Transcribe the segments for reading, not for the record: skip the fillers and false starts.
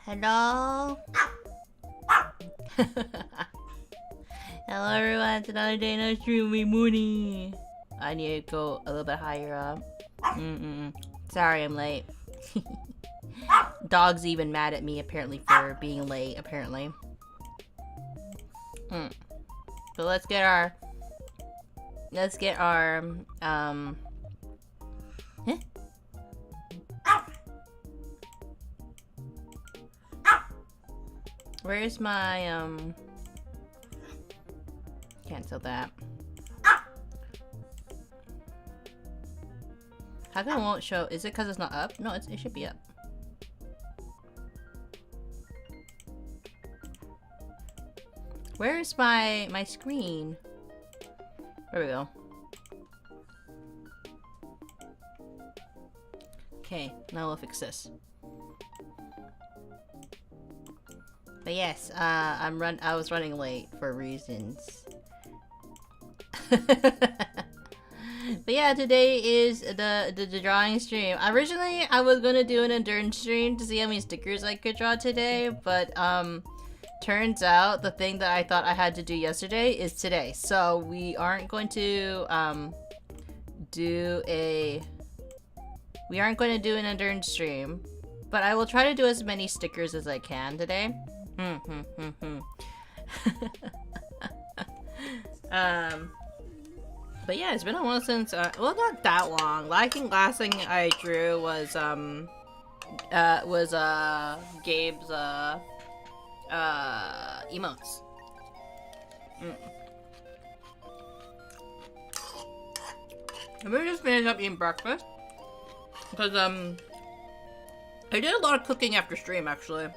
Hello? Hello everyone, it's another day, another stream with Munii. I need to go a little bit higher up. Sorry I'm late. Dog's even mad at me apparently for being late, apparently. So let's get our... Where's my, cancel that. How come it won't show? Is it because it's not up? No, it should be up. Where is my screen? There we go. Okay, now we'll fix this. But yes, I was running late for reasons. But yeah, today is the drawing stream. Originally, I was gonna do an endurance stream to see how many stickers I could draw today, but turns out the thing that I thought I had to do yesterday is today. So we aren't going to do an endurance stream, but I will try to do as many stickers as I can today. But yeah, it's been a while since, well, not that long. I think last thing I drew was Gabe's, emotes. I'm gonna just finish up eating breakfast. Because, I did a lot of cooking after stream, actually.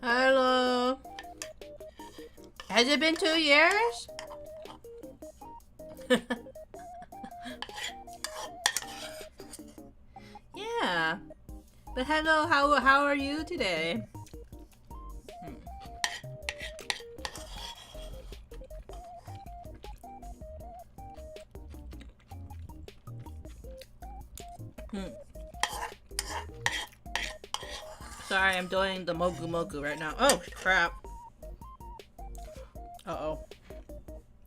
Hello. Has it been 2 years? Yeah. But hello, how are you today? Sorry, I'm doing the mogu mogu right now. Oh, crap. Uh-oh.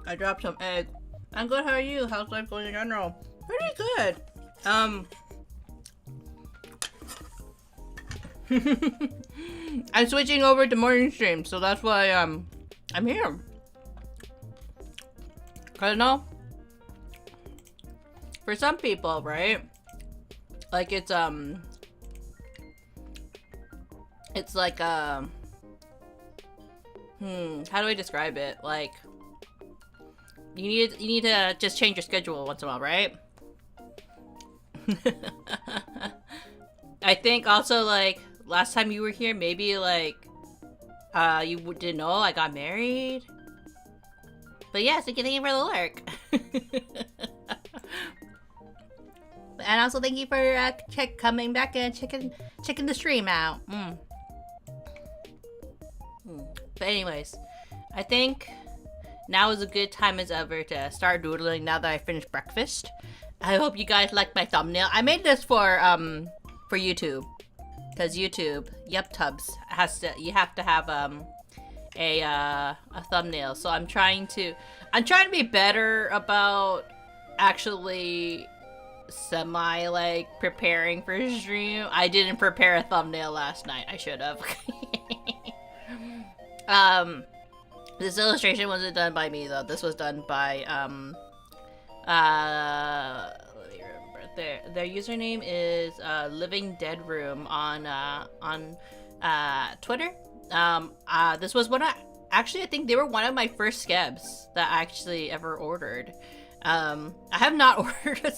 I dropped some egg. I'm good, how are you? How's life going in general? Pretty good. I'm switching over to morning stream, so that's why, I'm here. Cause no, for some people, right? Like it's like, how do I describe it? Like, you need to just change your schedule once in a while, right? I think also, like, last time you were here, maybe, like, you didn't know I got married. But yeah, so thank you for the lurk. And also thank you for coming back and checking the stream out. But anyways, I think now is a good time as ever to start doodling now that I finished breakfast. I hope you guys like my thumbnail. I made this for YouTube. Cause YouTube, YupTubs you have to have a thumbnail. So I'm trying to be better about actually semi like preparing for a stream. I didn't prepare a thumbnail last night. I should have. This illustration wasn't done by me though. This was done by let me remember. Their username is Living Dead Room on Twitter. This was actually I think they were one of my first skebs that I actually ever ordered. I have not ordered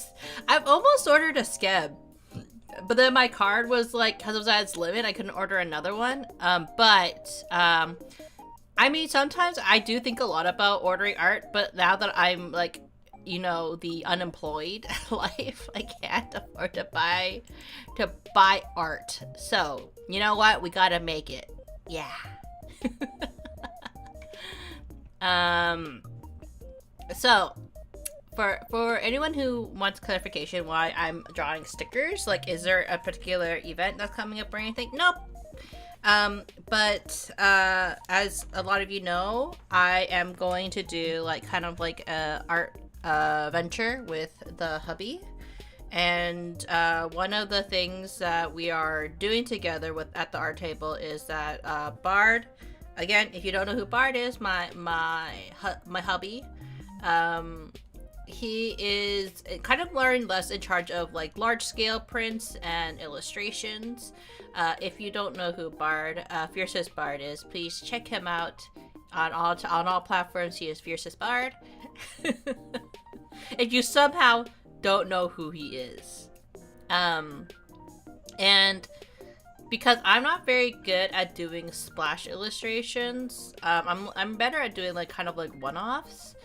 I've almost ordered a skeb, but then my card was like, because it was at its limit, I couldn't order another one. I mean, sometimes I do think a lot about ordering art, but now that I'm like, you know, the unemployed life, I can't afford to buy art. So, you know what? We gotta make it. Yeah. So, for anyone who wants clarification why I'm drawing stickers, like, is there a particular event that's coming up or anything? Nope. But as a lot of you know, I am going to do like kind of like a art venture with the hubby, and one of the things that we are doing together at the art table is that Bard, again, if you don't know who Bard is, my hubby, he is kind of more and less in charge of like large scale prints and illustrations. If you don't know who Bard, Fiercest Bard is, please check him out on all platforms. He is Fiercest Bard. If you somehow don't know who he is, and because I'm not very good at doing splash illustrations, I'm better at doing like kind of like one-offs.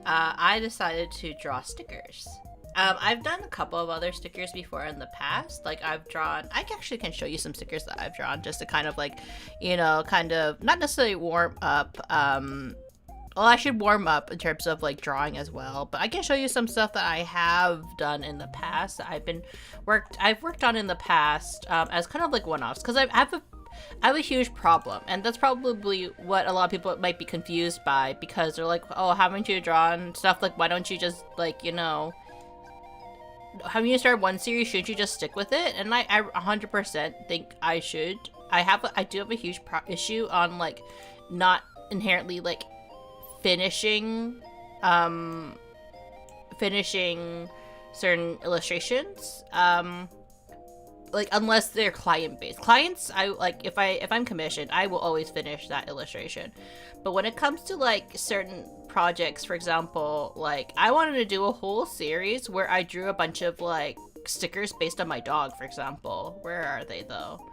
I decided to draw stickers. I've done a couple of other stickers before in the past. Like I actually can show you some stickers that I've drawn just to kind of like, you know, kind of not necessarily warm up. Well, I should warm up in terms of like drawing as well, but I can show you some stuff that I have done in the past that I've worked on in the past as kind of like one-offs, because I have a huge problem, and that's probably what a lot of people might be confused by, because they're like, oh, haven't you drawn stuff, like why don't you just like, you know, haven't you started one series, shouldn't you just stick with it? And I 100% think I should. I do have a huge issue on like not inherently like finishing certain illustrations. Like unless they're client based. Clients, I like if I'm commissioned, I will always finish that illustration. But when it comes to like certain projects, for example, like I wanted to do a whole series where I drew a bunch of like stickers based on my dog, for example. Where are they though?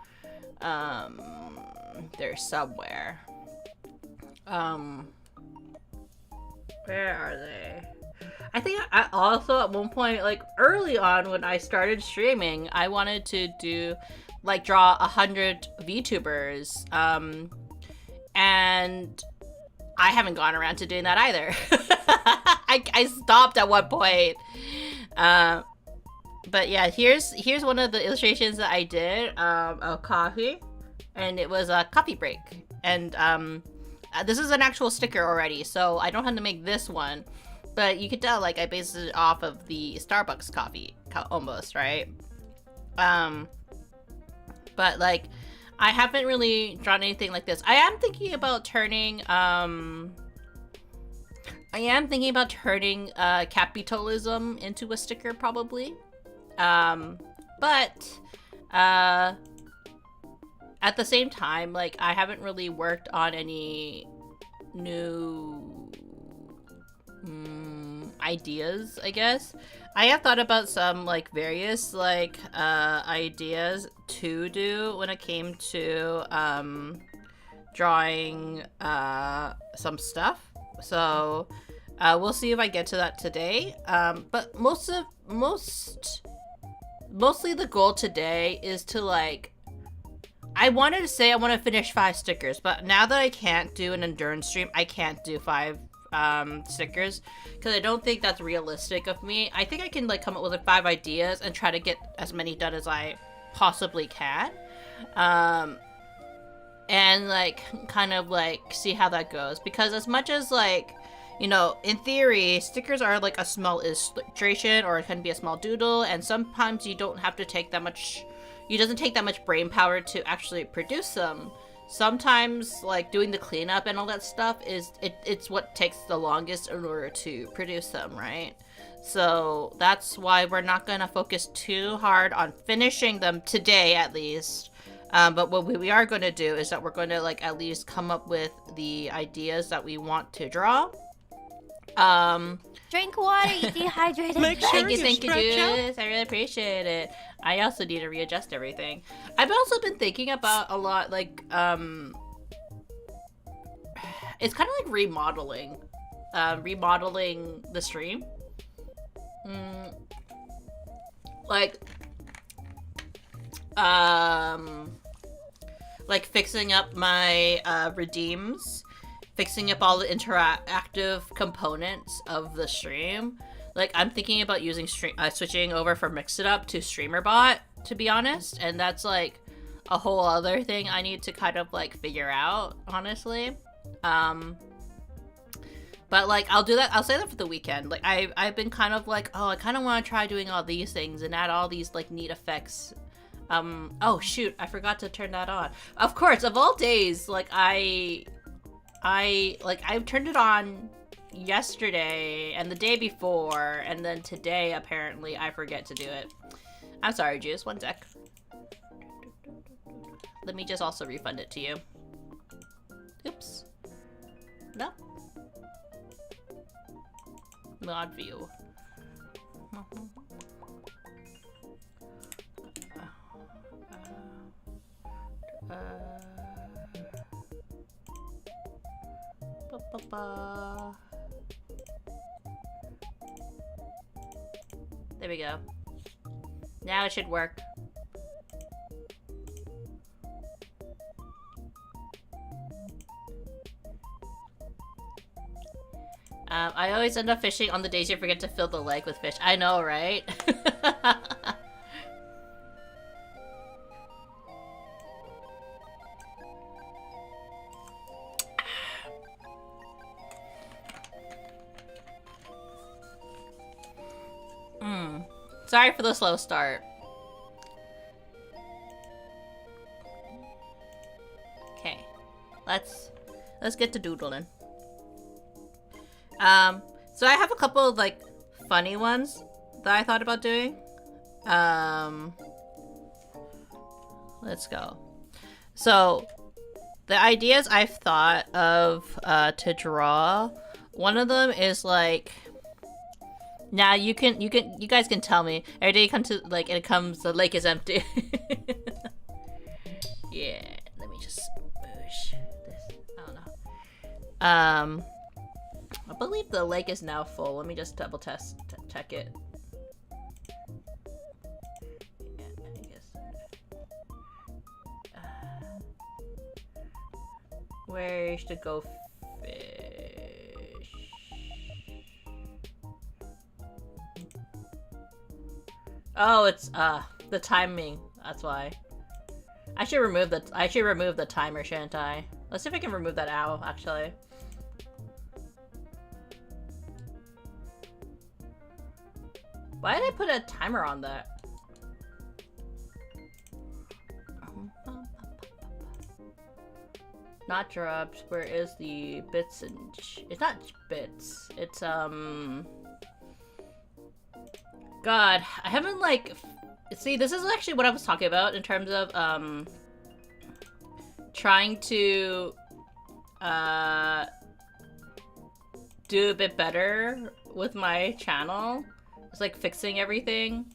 They're somewhere. Where are they? I think I also at one point, like early on when I started streaming, I wanted to do like draw 100 VTubers. And I haven't gone around to doing that either. I stopped at one point. But yeah, here's one of the illustrations that I did of coffee, and it was a coffee break. And this is an actual sticker already, so I don't have to make this one. But you could tell, like, I based it off of the Starbucks coffee, almost, right? But, like, I haven't really drawn anything like this. I am thinking about turning, capitalism into a sticker, probably. But, at the same time, like, I haven't really worked on any new ideas, I guess. I have thought about some like various like ideas to do when it came to drawing some stuff. So we'll see if I get to that today. But mostly the goal today is to like, I wanted to say I want to finish 5 stickers, but now that I can't do an endurance stream, I can't do 5 stickers because I don't think that's realistic of me. I think I can like come up with like 5 ideas and try to get as many done as I possibly can, and like kind of like see how that goes, because as much as like, you know, in theory stickers are like a small illustration or it can be a small doodle, and sometimes you don't have to take that much, it doesn't take that much brain power to actually produce them. Sometimes, like, doing the cleanup and all that stuff it's what takes the longest in order to produce them, right? So that's why we're not going to focus too hard on finishing them today, at least. But what we are going to do is that we're going to, like, at least come up with the ideas that we want to draw. Drink water, you dehydrated. Thank you, Judas. I really appreciate it. I also need to readjust everything. I've also been thinking about a lot, like, it's kind of like remodeling the stream. Like fixing up my redeems, fixing up all the interactive components of the stream. Like, I'm thinking about using switching over from Mix It Up to StreamerBot, to be honest, and that's like a whole other thing I need to kind of like figure out, honestly. But like, I'll do that. I'll say that for the weekend. Like, I've been kind of like, oh, I kind of want to try doing all these things and add all these like neat effects. Oh shoot, I forgot to turn that on. Of course, of all days, like I turned it on yesterday and the day before, and then today apparently I forget to do it. I'm sorry, Juice, one sec. Let me just also refund it to you. Oops. No. Mod view. There we go. Now it should work. I always end up fishing on the days you forget to fill the lake with fish. I know, right? Sorry for the slow start. Okay, let's get to doodling. So I have a couple of like funny ones that I thought about doing. Let's go. So, the ideas I've thought of to draw, one of them is like, now you guys can tell me. Every day you come to, like, and it comes, the lake is empty. Yeah, let me just push this. I don't know. I believe the lake is now full. Let me just double check it. Yeah, I guess. Where to go fish? Oh, it's the timing. That's why. I should remove the timer, shouldn't I? Let's see if I can remove that owl, actually. Why did I put a timer on that? Not drops. Where is the bits and... It's not bits. It's, God, I haven't, like... See, this is actually what I was talking about in terms of, trying to, do a bit better with my channel. It's like fixing everything.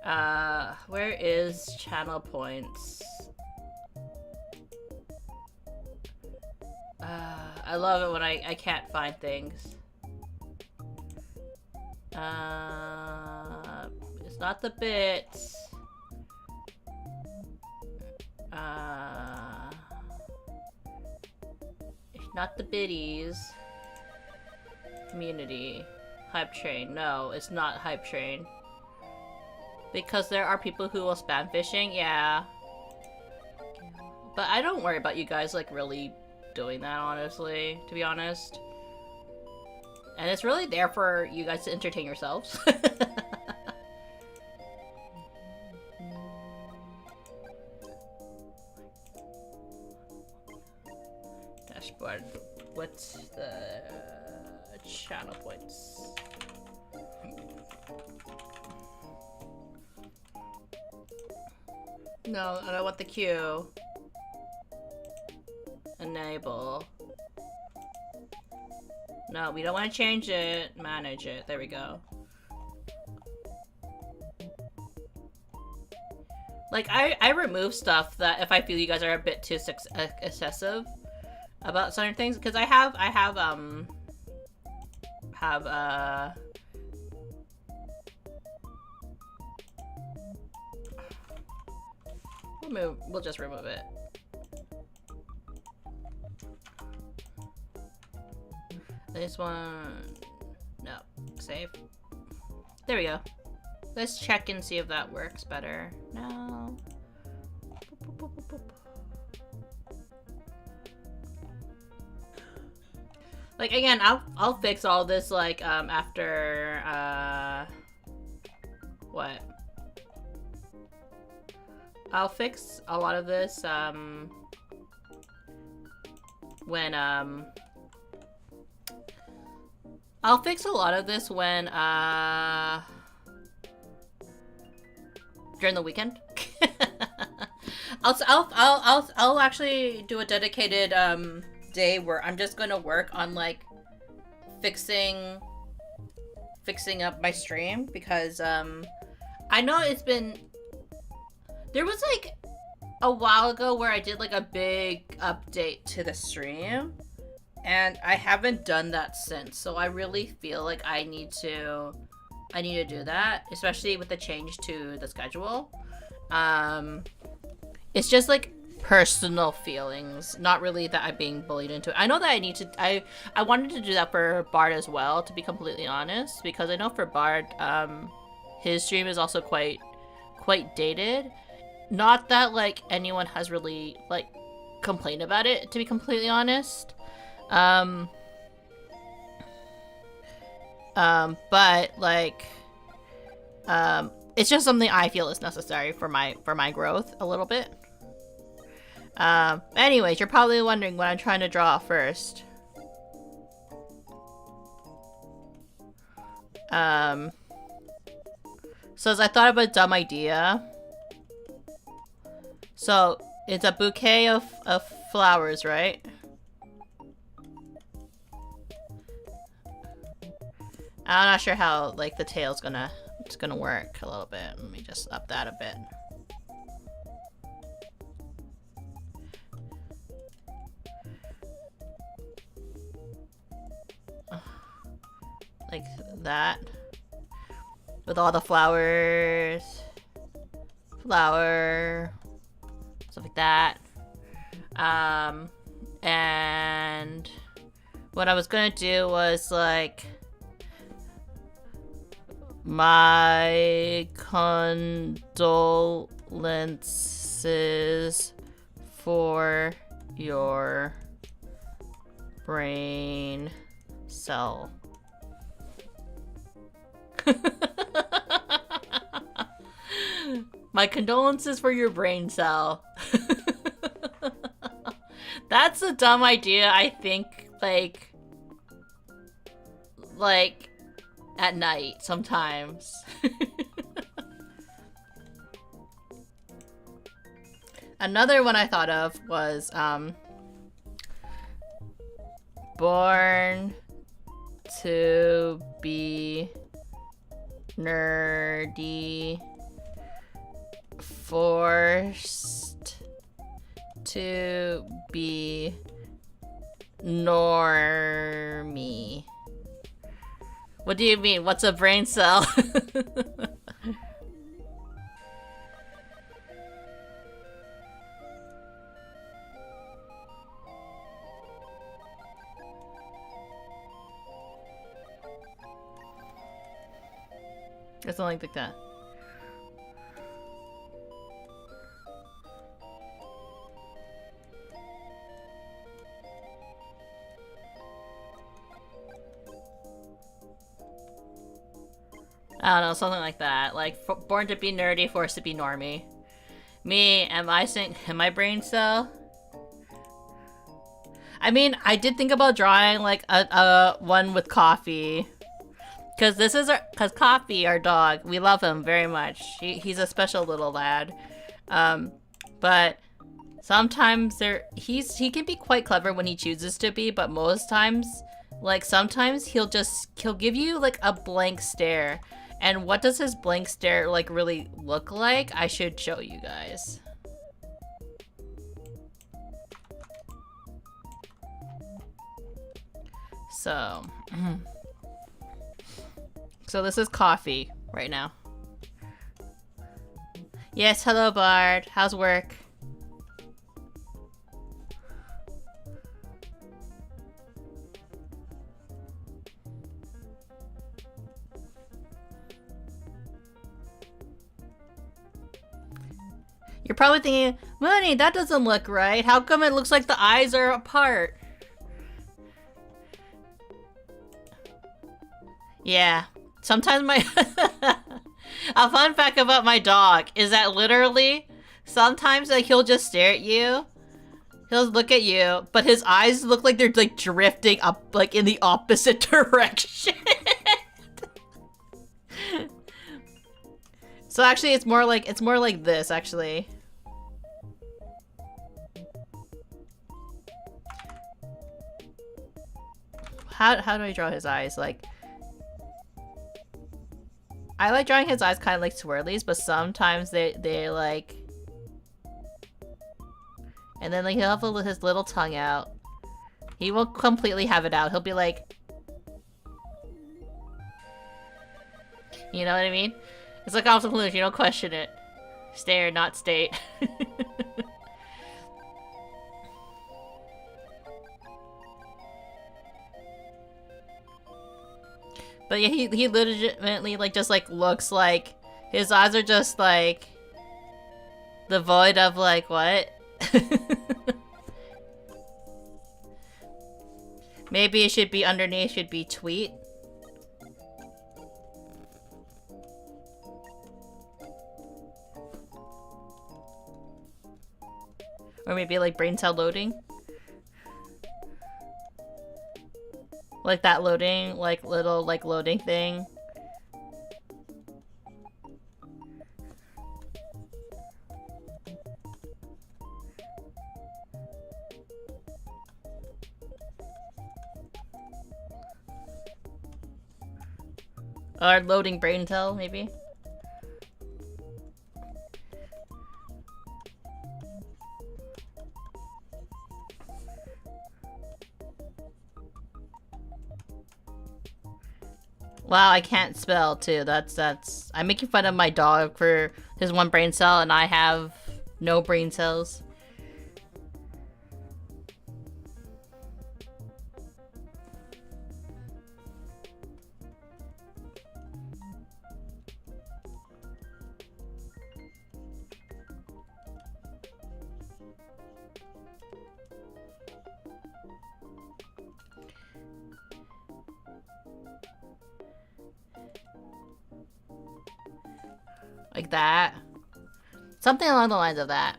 Where is channel points? I love it when I can't find things. It's not the bits. It's not the biddies. Community. Hype train. No, it's not hype train. Because there are people who will spam fishing, yeah. But I don't worry about you guys, like, really doing that, honestly, to be honest. And it's really there for you guys to entertain yourselves. Dashboard. What's the channel points? No, I don't want the queue. Enable. No, we don't want to change it. Manage it. There we go. Like, I remove stuff that if I feel you guys are a bit too excessive about certain things, because I have we'll just remove it. This one, no, save. There we go. Let's check and see if that works better. No. Boop, boop, boop, boop, boop. Like, again, I'll fix all this, like, after, what? I'll fix a lot of this, when, I'll fix a lot of this when, during the weekend. I'll actually do a dedicated, day where I'm just gonna work on, like, fixing up my stream, because, I know it's been, there was, like, a while ago where I did, like, a big update to the stream, and I haven't done that since, so I really feel like I need to do that, especially with the change to the schedule. It's just, like, personal feelings, not really that I'm being bullied into it. I know that I need to, I wanted to do that for Bard as well, to be completely honest, because I know for Bard, his stream is also quite dated. Not that, like, anyone has really, like, complained about it, to be completely honest. But, like, it's just something I feel is necessary for my growth a little bit. Anyways, you're probably wondering what I'm trying to draw first. So I thought of a dumb idea. So it's a bouquet of flowers, right? I'm not sure how like the tail's gonna work a little bit. Let me just up that a bit. Like that. With all the flowers. Flower. Stuff like that. And what I was gonna do was like my condolences for your brain cell. My condolences for your brain cell. That's a dumb idea, I think, like at night sometimes. Another one I thought of was born to be nerdy, forced to be normie. What do you mean? What's a brain cell? Or something like that. I don't know, something like that. Like, born to be nerdy, forced to be normie. Me, am I brain cell? I mean, I did think about drawing like a one with Coffee. Cause Coffee, our dog, we love him very much. He's a special little lad. But sometimes he can be quite clever when he chooses to be, but most times, like sometimes he'll give you like a blank stare. And what does his blank stare like really look like? I should show you guys. So, so this is Coffee right now. Yes, hello Bard. How's work? You're probably thinking, Munii, that doesn't look right. How come it looks like the eyes are apart? Yeah. Sometimes my... A fun fact about my dog is that literally, sometimes like he'll just stare at you. He'll look at you, but his eyes look like they're like drifting up like in the opposite direction. So actually it's more like this actually. How do I draw his eyes? Like, I like drawing his eyes kind of like swirlies, but sometimes they like, and then like he'll have his little tongue out. He won't completely have it out. He'll be like, you know what I mean? It's like off the conclusion. You don't question it. Stare, not state. But yeah, he legitimately like just like looks like his eyes are just like devoid of like what? Maybe it should be underneath should be tweet. Or maybe like brain cell loading. Like that loading, like little like loading thing. Or loading brain cell, maybe. Wow, I can't spell too. That's. I'm making fun of my dog for his one brain cell, and I have no brain cells. Like that. Something along the lines of that.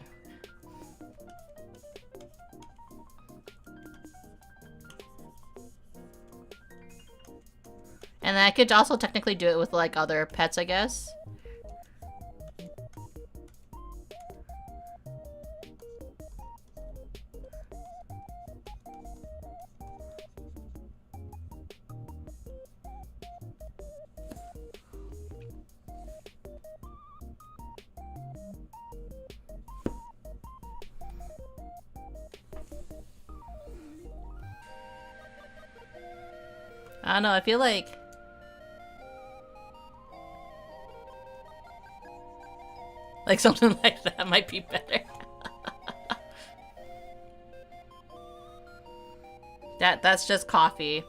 And I could also technically do it with like other pets, I guess. I don't know, I feel like something like that might be better. That's just coffee.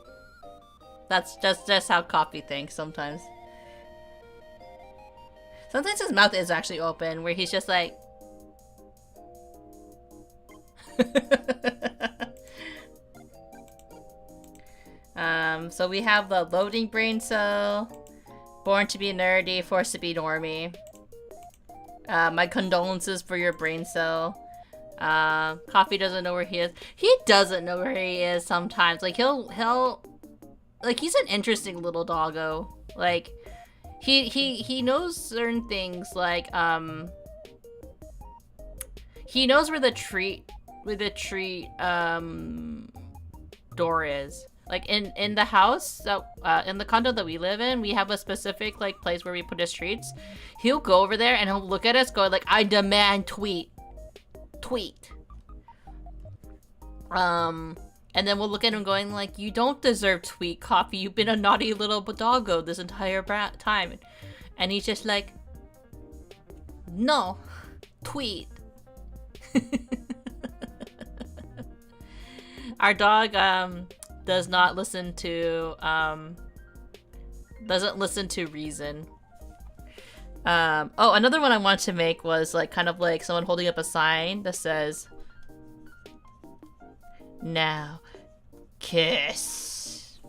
That's just how coffee thinks sometimes. Sometimes his mouth is actually open where he's just like so we have the loading brain cell, born to be nerdy, forced to be normie. My condolences for your brain cell. Coffee doesn't know where he is. He doesn't know where he is sometimes. Like he'll like he's an interesting little doggo. Like he knows certain things like he knows where the treat door is. Like in the house that in the condo that we live in, we have a specific like place where we put his treats. He'll go over there and he'll look at us, go like, "I demand tweet." And then we'll look at him going like, "You don't deserve tweet, Coffee. You've been a naughty little doggo this entire time." And he's just like, "No, tweet." Our dog doesn't listen to reason. Oh, another one I wanted to make was like kind of like someone holding up a sign that says, "Now, kiss."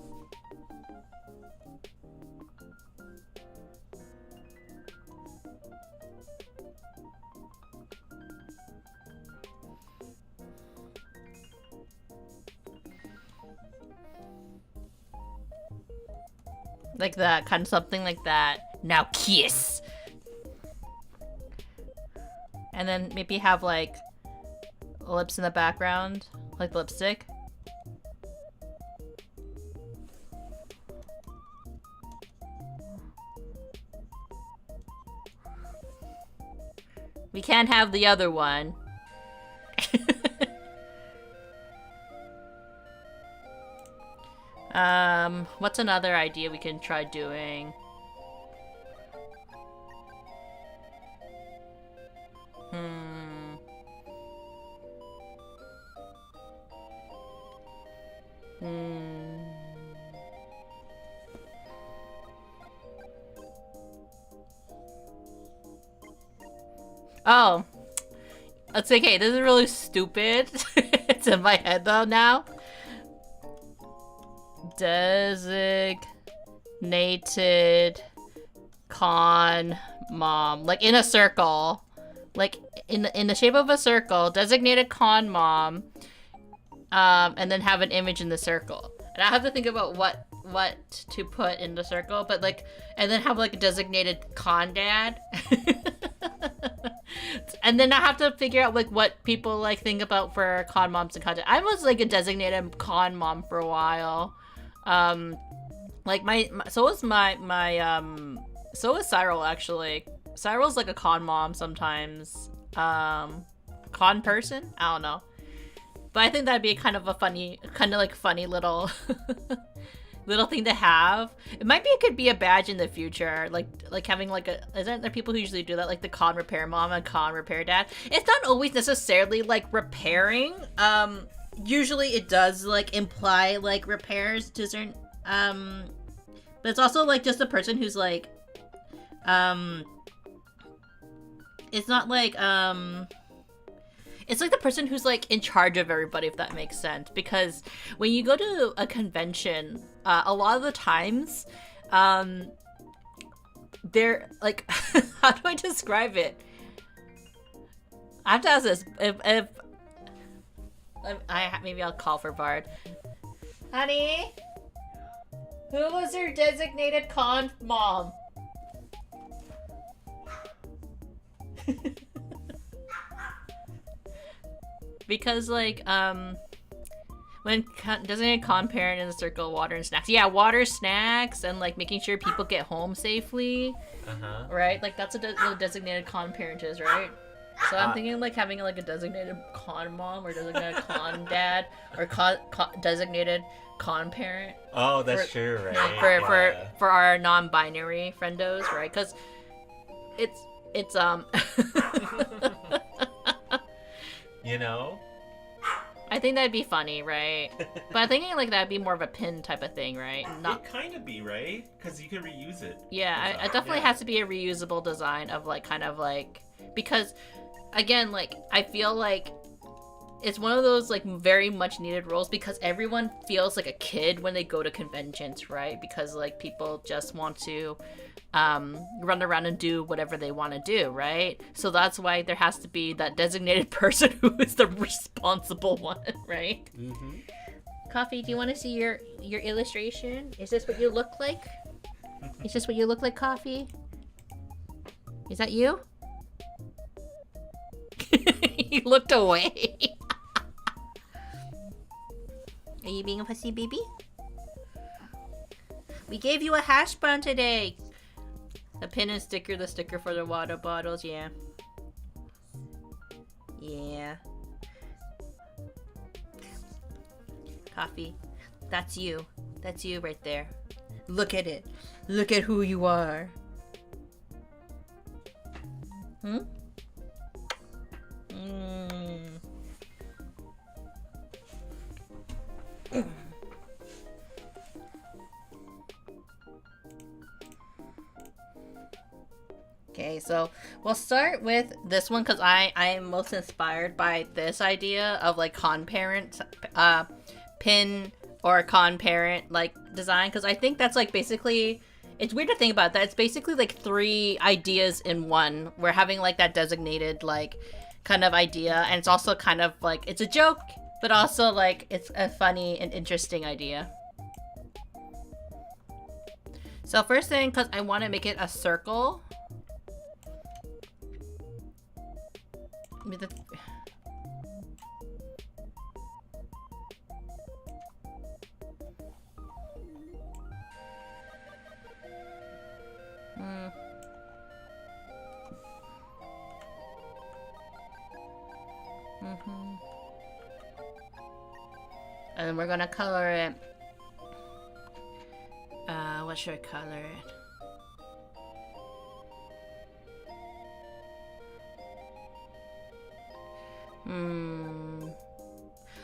Like that, kind of something like that. "Now kiss." And then maybe have like lips in the background, like lipstick. We can't have the other one. What's another idea we can try doing? Oh. It's okay, this is really stupid. It's in my head though now. Designated con mom. Like in a circle. Like in the shape of a circle. Designated con mom. And then have an image in the circle. And I have to think about what to put in the circle, but like, and then have like a designated con dad. And then I have to figure out like what people like think about for con moms and con dad. I was like a designated con mom for a while. Like so is so is Cyril actually. Cyril's like a con mom sometimes. Con person? I don't know. But I think that'd be kind of a funny little little thing to have. It could be a badge in the future, like having like a. Isn't there people who usually do that, like the con repair mom and con repair dad? It's not always necessarily like repairing. Usually it does like imply like repairs to certain. But it's also like just a person who's like, it's not like it's like the person who's like in charge of everybody, if that makes sense. Because when you go to a convention, a lot of the times, they're like, how do I describe it? I have to ask this. If maybe I'll call for Bard. Honey, who was your designated con mom? Because like when designated con parent in the circle, water and snacks. Yeah, water, snacks, and like making sure people get home safely. Right, like that's what a designated con parent is, right? So I'm thinking like having like a designated con mom or designated con dad or designated con parent. Oh, that's true, right? For our non-binary friendos, right? Because it's you know, I think that'd be funny, right? But I'm thinking like that'd be more of a pin type of thing, right? It kind of be, right? Because you can reuse it. Yeah, it definitely has to be a reusable design of like kind of like, because again, like I feel like it's one of those like very much needed roles because everyone feels like a kid when they go to conventions, right? Because like people just want to run around and do whatever they want to do, right? So that's why there has to be that designated person who is the responsible one, right? Mm-hmm. Coffee, do you want to see your illustration? Is this what you look like? Is this what you look like, Coffee? Is that you? He looked away. Are you being a pussy baby? We gave you a hash brown today. The pin and sticker, the sticker for the water bottles, yeah. Yeah. Coffee. That's you. That's you right there. Look at it. Look at who you are. Hmm? Okay, so we'll start with this one because I am most inspired by this idea of like con parent pin or con parent like design, because I think that's like basically, it's weird to think about that. It's basically like 3 ideas in one. We're having like that designated like kind of idea, and it's also kind of like it's a joke, but also like it's a funny and interesting idea. So first thing, because I want to make it a circle. And then we're gonna color it. What should I color it?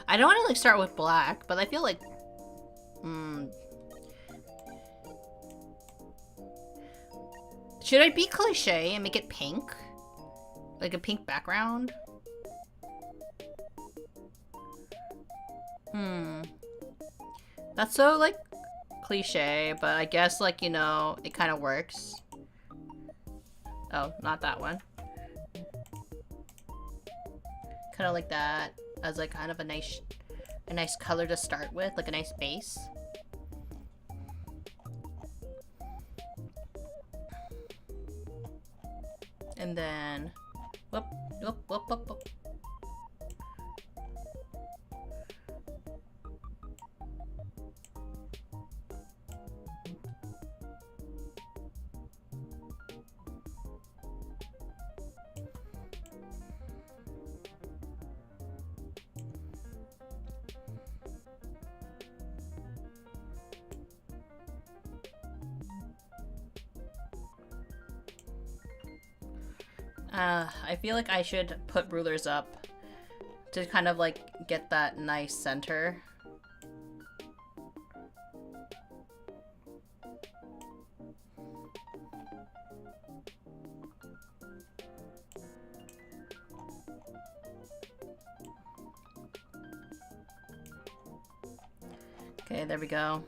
I don't want to like start with black, but I feel like should I be cliche and make it pink? Like a pink background? That's so like cliche, but I guess like, you know, it kind of works. Oh, not that one. Kind of like that as like kind of a nice color to start with, like a nice base. And then whoop, whoop, whoop, whoop, whoop. I feel like I should put rulers up to kind of like get that nice center. Okay, there we go.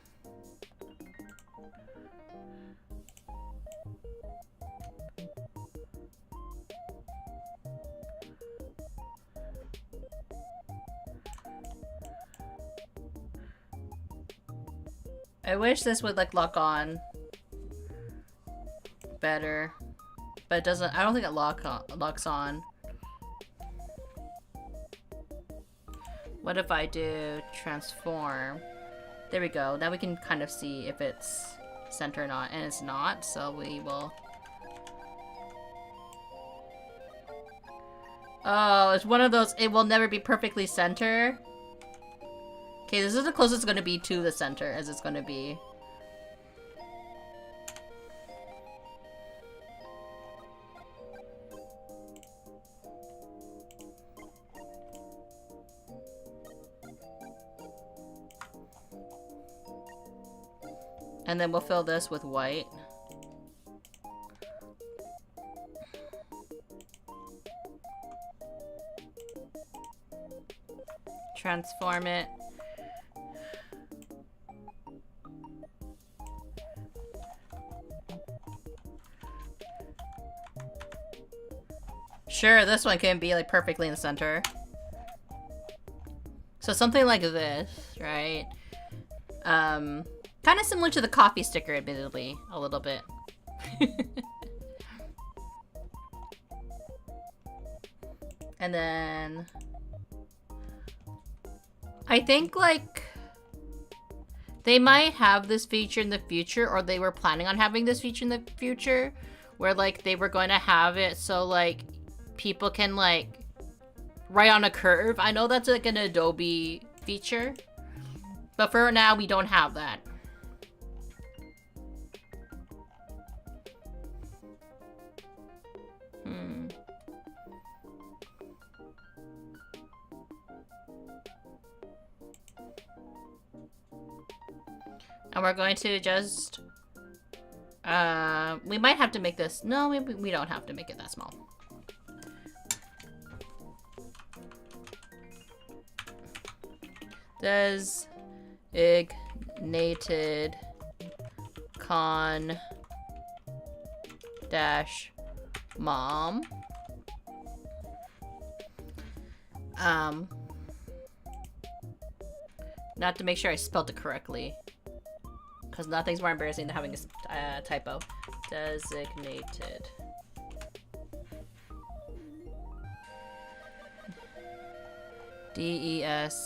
I wish this would like lock on better, but it doesn't. I don't think it locks on. What if I do transform? There we go. Now we can kind of see if it's center or not, and it's not, so we will... Oh, it's one of those, it will never be perfectly center. Okay, this is the closest it's going to be to the center as it's going to be. And then we'll fill this with white. Transform it. Sure, this one can be like perfectly in the center. So something like this, right? Kind of similar to the coffee sticker, admittedly, a little bit. And then... I think, like... They might have this feature in the future, or they were planning on having this feature in the future, where, like, they were going to have it so, like, people can, like, write on a curve. I know that's, like, an Adobe feature, but for now, we don't have that. And we're going to just... we might have to make this... No, we don't have to make it that small. Designated con dash mom. Not to make sure I spelled it correctly, because nothing's more embarrassing than having a typo. Designated. D-E-S-I-G-N-A-T-E-D.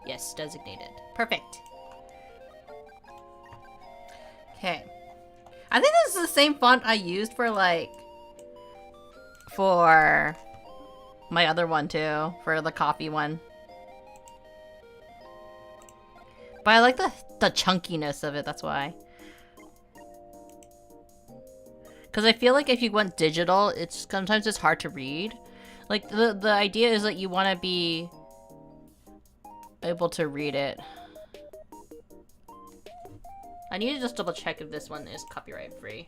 Yes, designated. Perfect. Okay. I think this is the same font I used for, like, for my other one, too. For the coffee one. But I like the chunkiness of it, that's why. Because I feel like if you went digital, sometimes it's hard to read. Like, the idea is that you want to be able to read it. I need to just double check if this one is copyright free.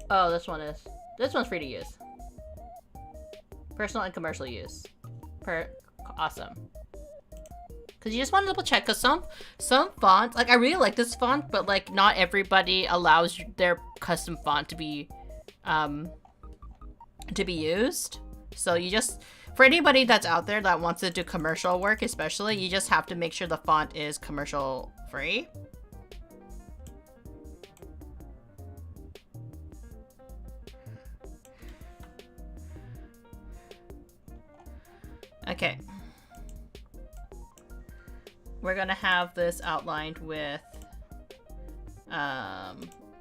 Oh, this one is. This one's free to use. Personal and commercial use. Awesome. Because you just want to double check, because some fonts, like I really like this font, but like not everybody allows their custom font to be used. So you just, for anybody that's out there that wants to do commercial work especially, you just have to make sure the font is commercial free. Okay. We're gonna have this outlined with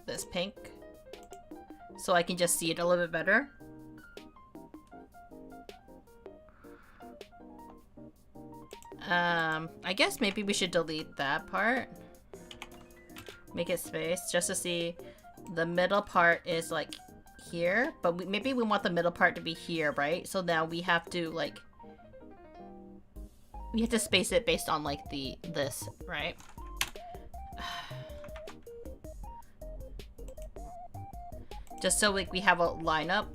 this pink, so I can just see it a little bit better. I guess maybe we should delete that part. Make it space just to see the middle part is like here, but maybe we want the middle part to be here, right? So now we have to like space it based on like this, right? Just so like we have a lineup,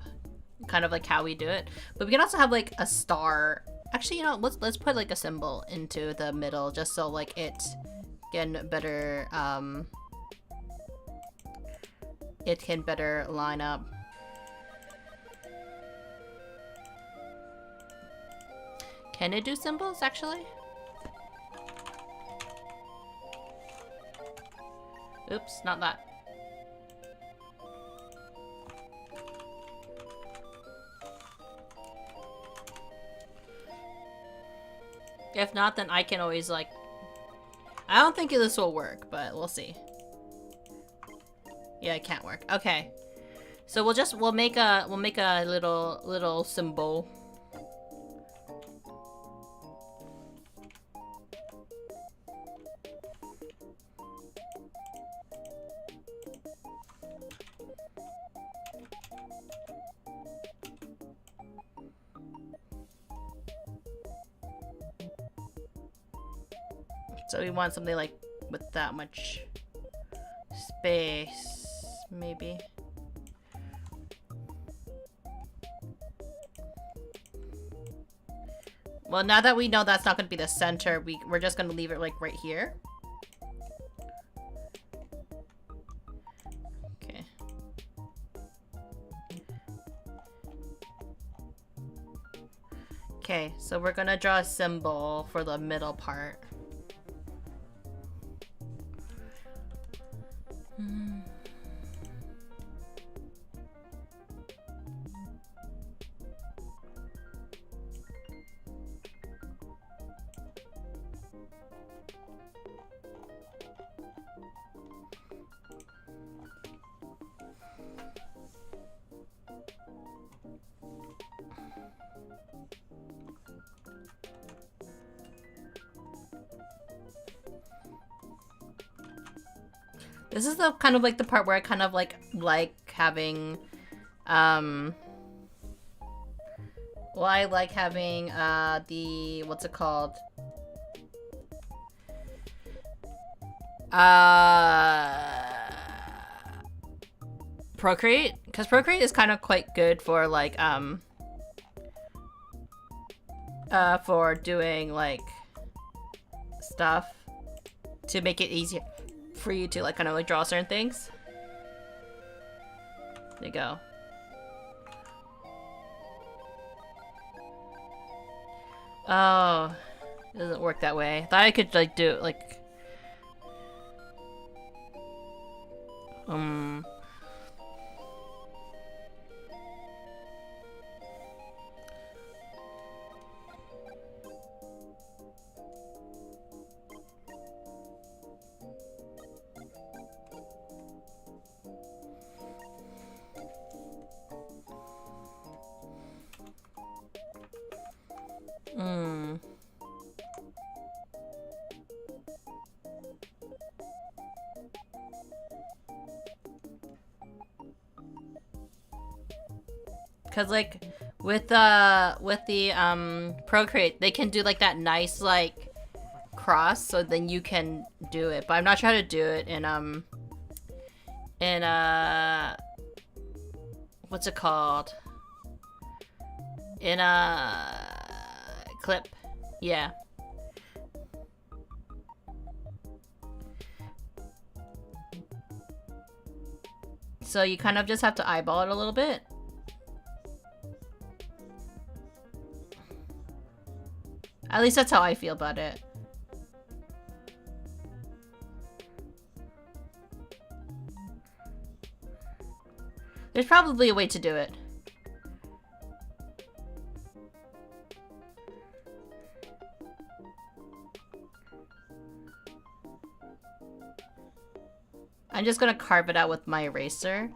kind of like how we do it. But we can also have like a star. Actually, you know, let's put like a symbol into the middle just so like it can better line up. Can it do symbols actually? Oops, not that. If not, then I can always like... I don't think this will work, but we'll see. Yeah, it can't work. Okay. So we'll make a little symbol. So we want something like with that much space, maybe. Well, now that we know that's not going to be the center, we're just going to leave it like right here. Okay. Okay, so we're going to draw a symbol for the middle part. This is the kind of like the part where I kind of like having, well, I like having, the, what's it called? Procreate? Because Procreate is kind of quite good for like, for doing like stuff to make it easier for you to like kind of like draw certain things. There you go. Oh, it doesn't work that way. I thought I could like do it like Cause like with the Procreate, they can do like that nice like cross, so then you can do it. But I'm not sure how to do it in what's it called? In Clip. Yeah. So you kind of just have to eyeball it a little bit. At least that's how I feel about it. There's probably a way to do it. I'm just gonna carve it out with my eraser.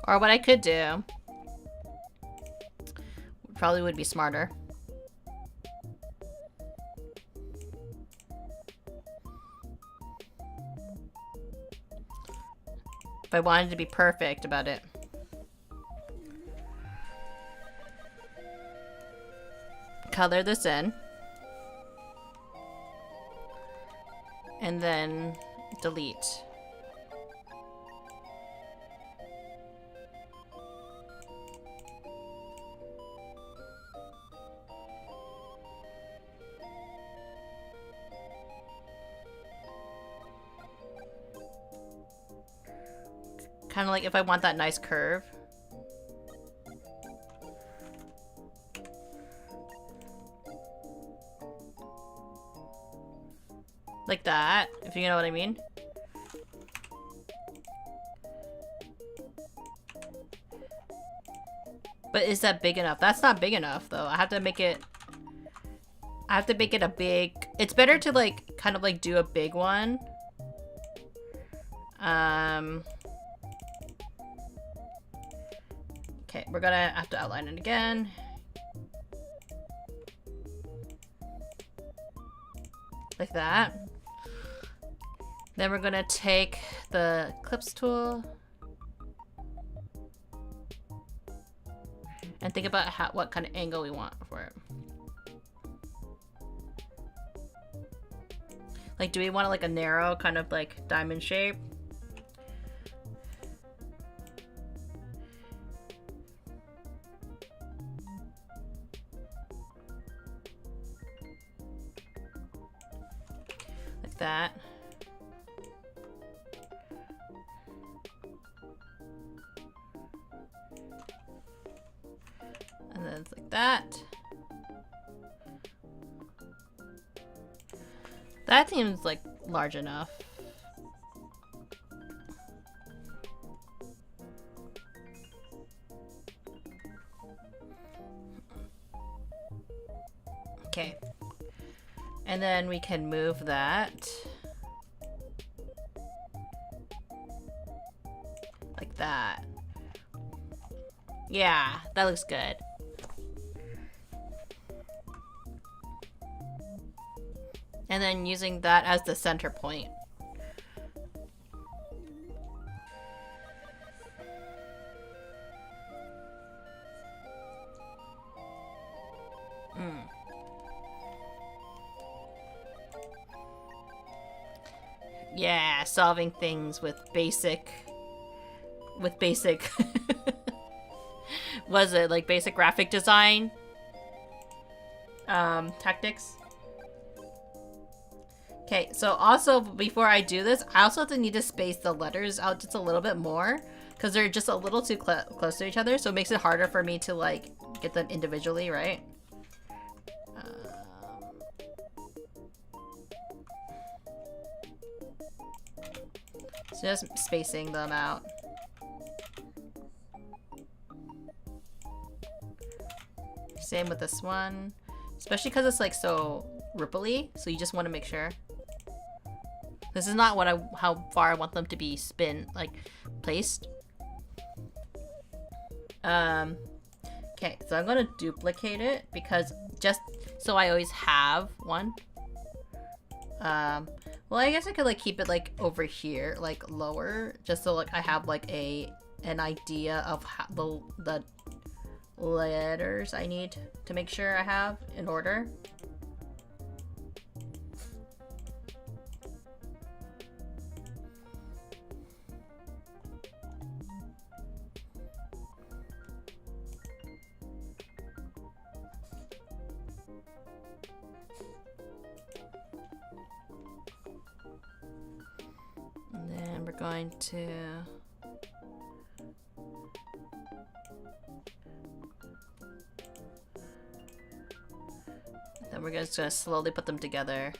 Or what I could do probably would be smarter. If I wanted to be perfect about it. Color this in. And then delete. Kind of like if I want that nice curve. Like that, if you know what I mean. But is that big enough? That's not big enough though. I have to make it a big... It's better to like, kind of like do a big one. Okay, we're gonna have to outline it again. Like that. Then we're gonna take the clips tool and think about what kind of angle we want for it. Like, do we want like a narrow kind of like diamond shape? Like that. And then it's like that. That seems like large enough. Okay. And then we can move that. Like that. Yeah, that looks good. And then using that as the center point. Yeah, solving things with basic was it like basic graphic design tactics? Okay, so also before I do this, I also have to need to space the letters out just a little bit more because they're just a little too close to each other, so it makes it harder for me to like get them individually, right? So just spacing them out. Same with this one, especially because it's like so ripply, so you just want to make sure. This is not how far I want them to be placed. Okay, so I'm gonna duplicate it because just so I always have one. Well, I guess I could like keep it like over here, like lower, just so like I have like an idea of how the letters I need to make sure I have in order. And then we're going to we're just gonna slowly put them together.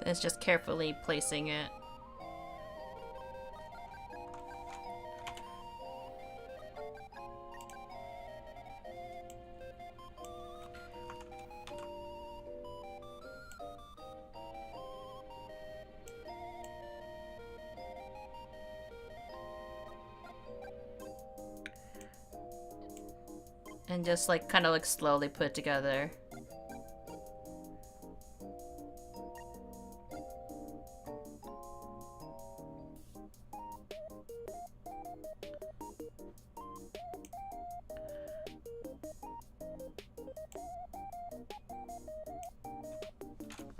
It's just carefully placing it. And just like kind of like slowly put it together.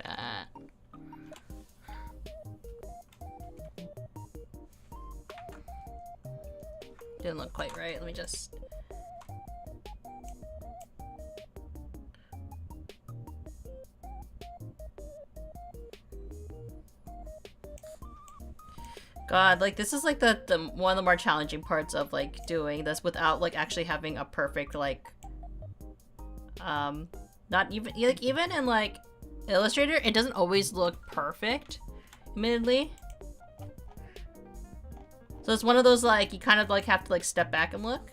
That. Didn't look quite right. Let me just... God, like this is like the one of the more challenging parts of like doing this without like actually having a perfect like not even like even in like Illustrator it doesn't always look perfect, admittedly. So it's one of those like you kind of like have to like step back and look.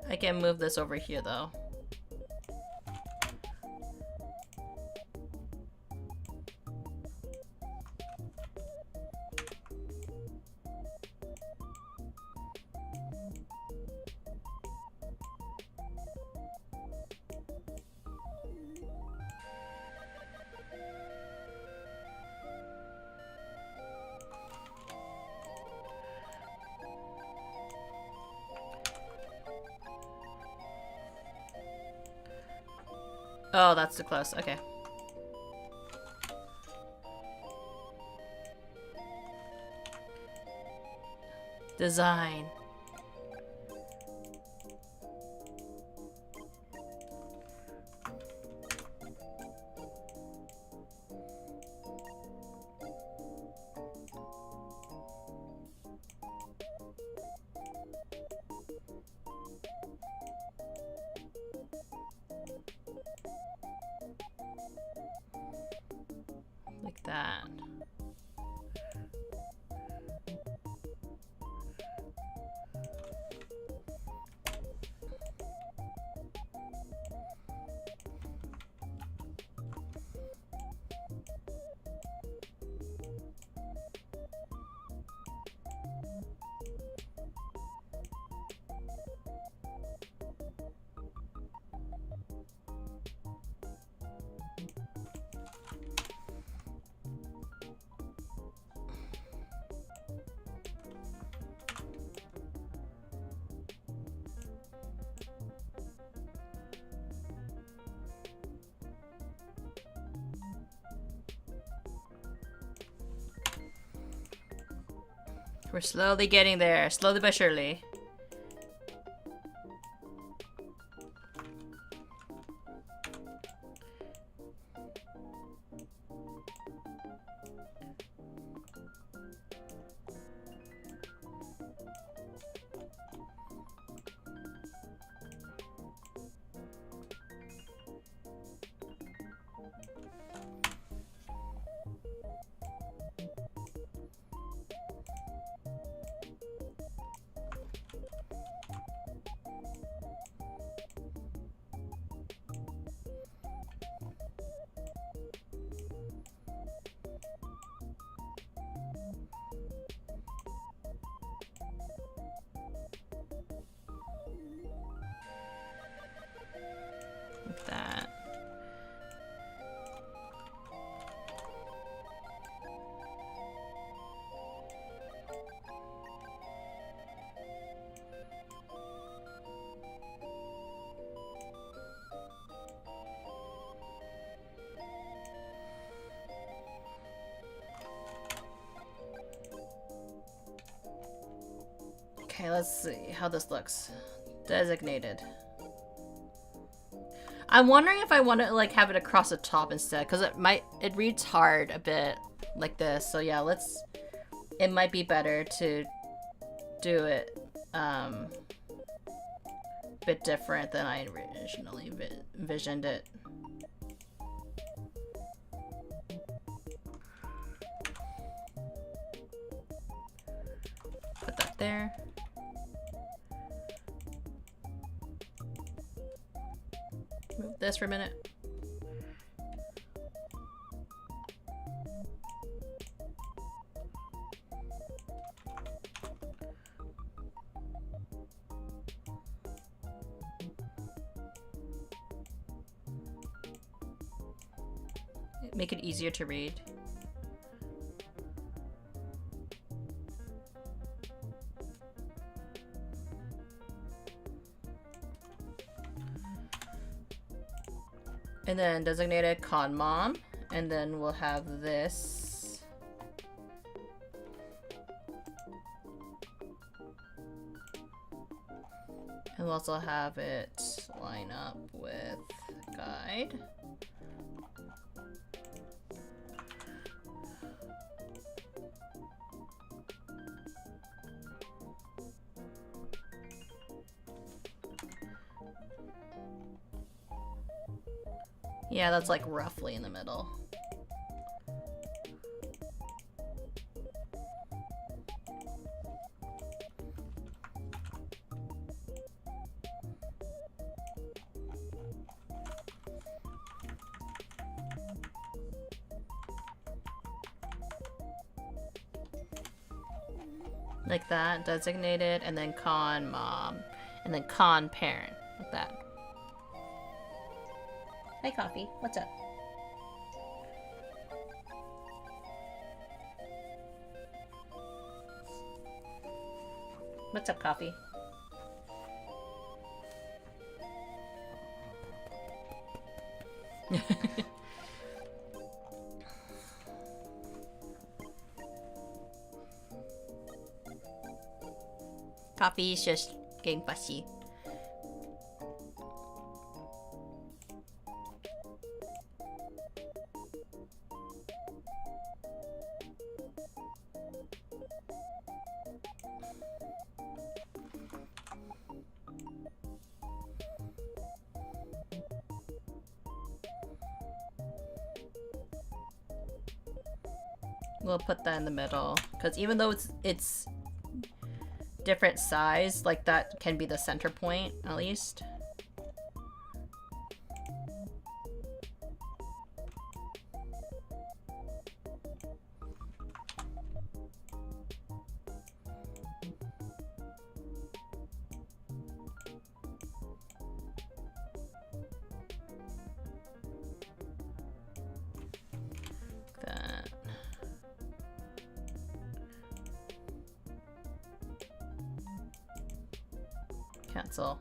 I can move this over here though. Oh, that's too close. Okay. Design. Like that. We're slowly getting there, slowly but surely. Okay, let's see how this looks. Designated. I'm wondering if I want to like have it across the top instead, because it reads hard a bit like this. So yeah, it might be better to do it a bit different than I originally envisioned it. Put that there. Move this for a minute. Make it easier to read. And then designated con mom, and then we'll have this. And we'll also have it line up with guide. Yeah, that's like roughly in the middle. Like that, designated, and then con mom, and then con parent, like that. Hi, Coffee. What's up? What's up, Coffee? Coffee's just getting fussy. We'll put that in the middle, because even though it's different size, like that can be the center point at least. Cancel.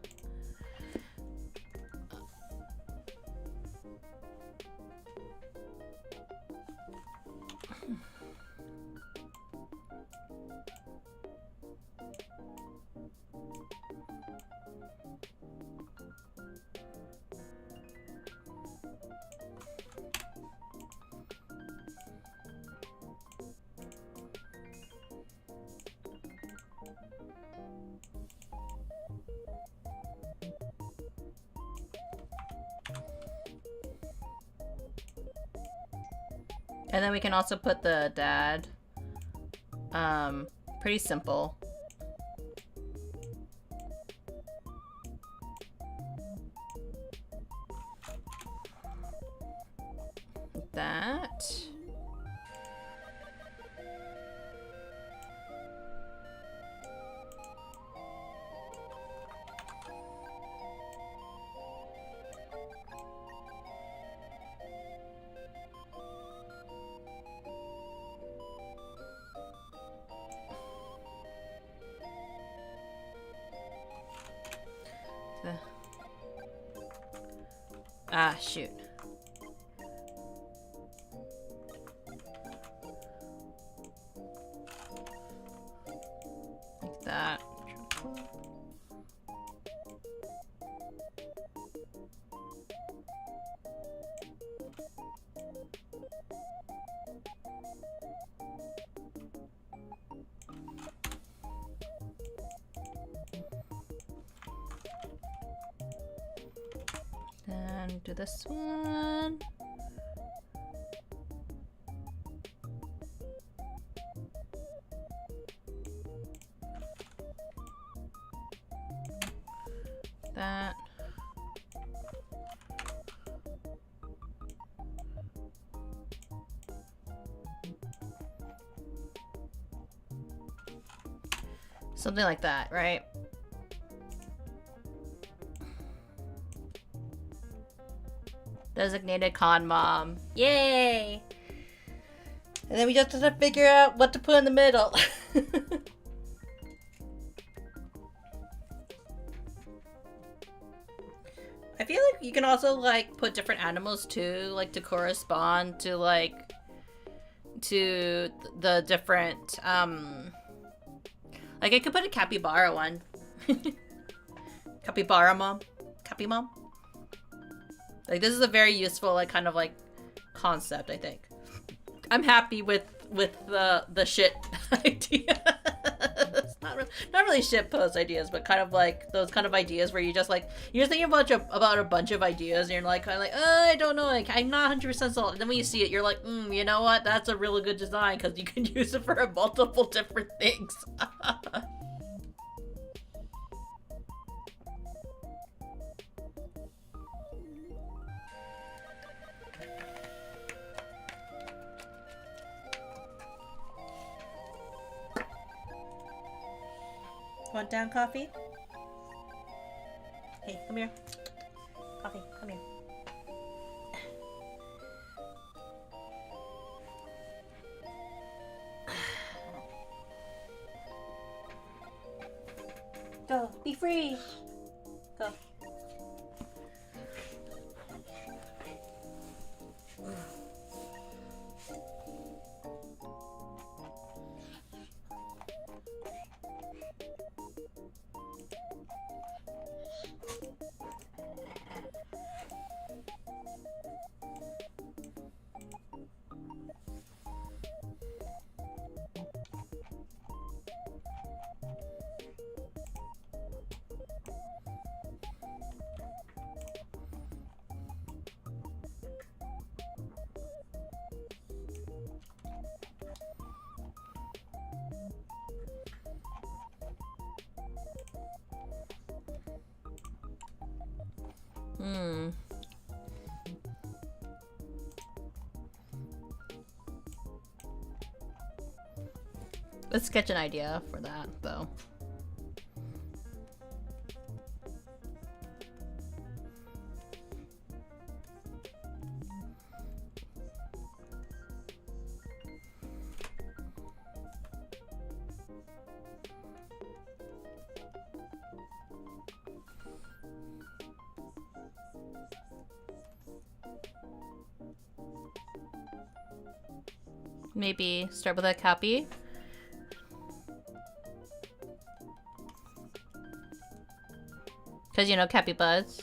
And then we can also put the dad. Pretty simple. Like that. Ah, shoot. Like that. then do this one. That. Something like that, right? Designated con mom. Yay! And then we just have to figure out what to put in the middle. I feel like you can also like put different animals too, like to correspond to like the different like I could put a capybara one. Capybara mom. Cappy mom. Like this is a very useful like kind of like concept, I think. I'm happy with the shit idea. It's not really shit post ideas, but kind of like those kind of ideas where you just like you're thinking about a bunch of ideas and you're like kind of like I don't know, like I'm not 100% sold. And then when you see it, you're like, you know what? That's a really good design because you can use it for multiple different things. Want down coffee? Hey, come here. Coffee, come here. Go, be free. Go. Let's sketch an idea for that, though. Maybe start with a cappy. Because, you know, capybaras.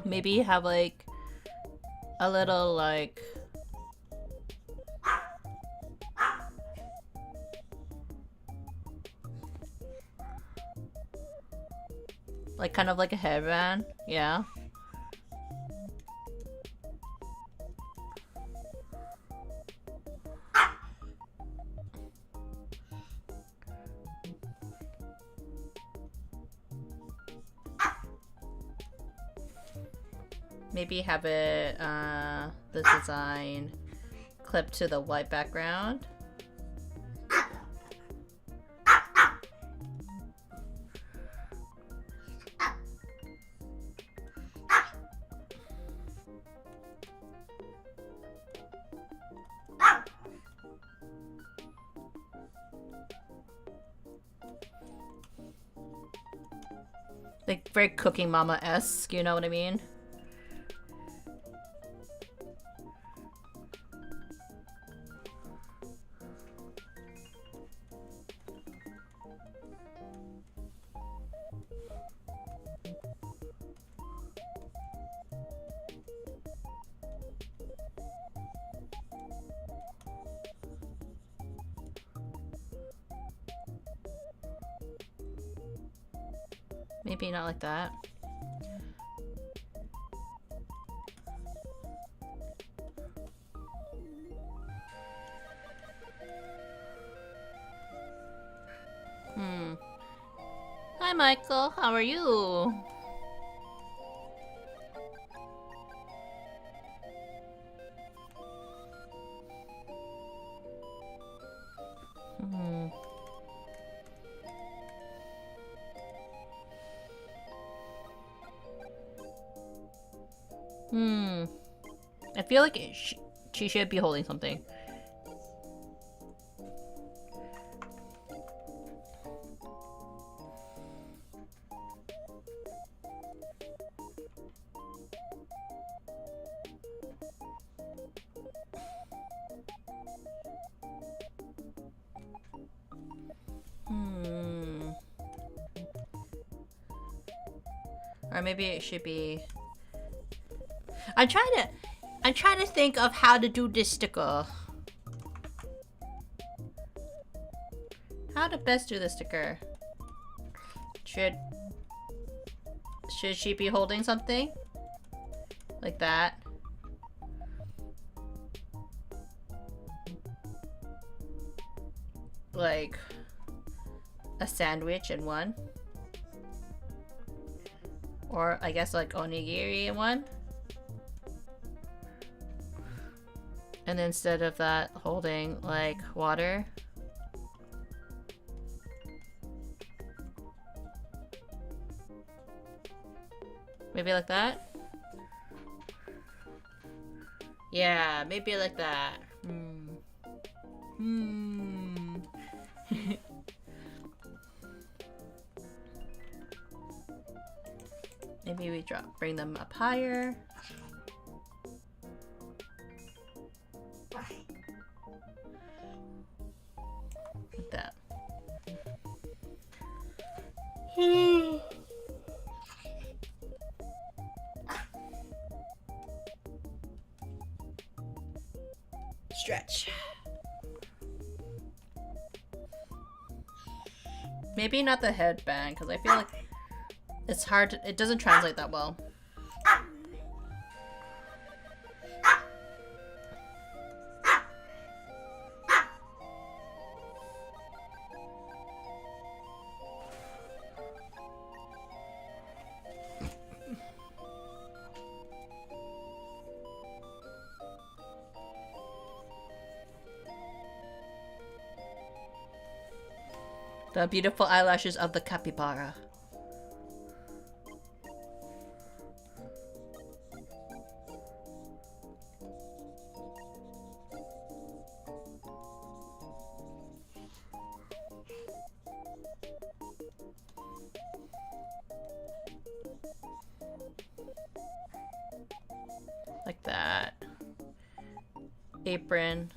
Maybe have like a little like Like kind of like a headband. Yeah. Maybe have it, the design clip to the white background. Like very Cooking Mama-esque, you know what I mean? Maybe not like that. Hi Michael, how are you? I feel like she should be holding something. Or maybe it should be... I'm trying to think of how to do this sticker. How to best do the sticker? Should she be holding something? Like that? Like a sandwich in one? Or I guess like onigiri in one? And instead of that, holding like water. Maybe like that? Yeah, maybe like that. Maybe we bring them up higher. Like that. Stretch. Maybe not the headband, because I feel like it's hard to, it doesn't translate that well. The beautiful eyelashes of the capybara. Like that. Apron.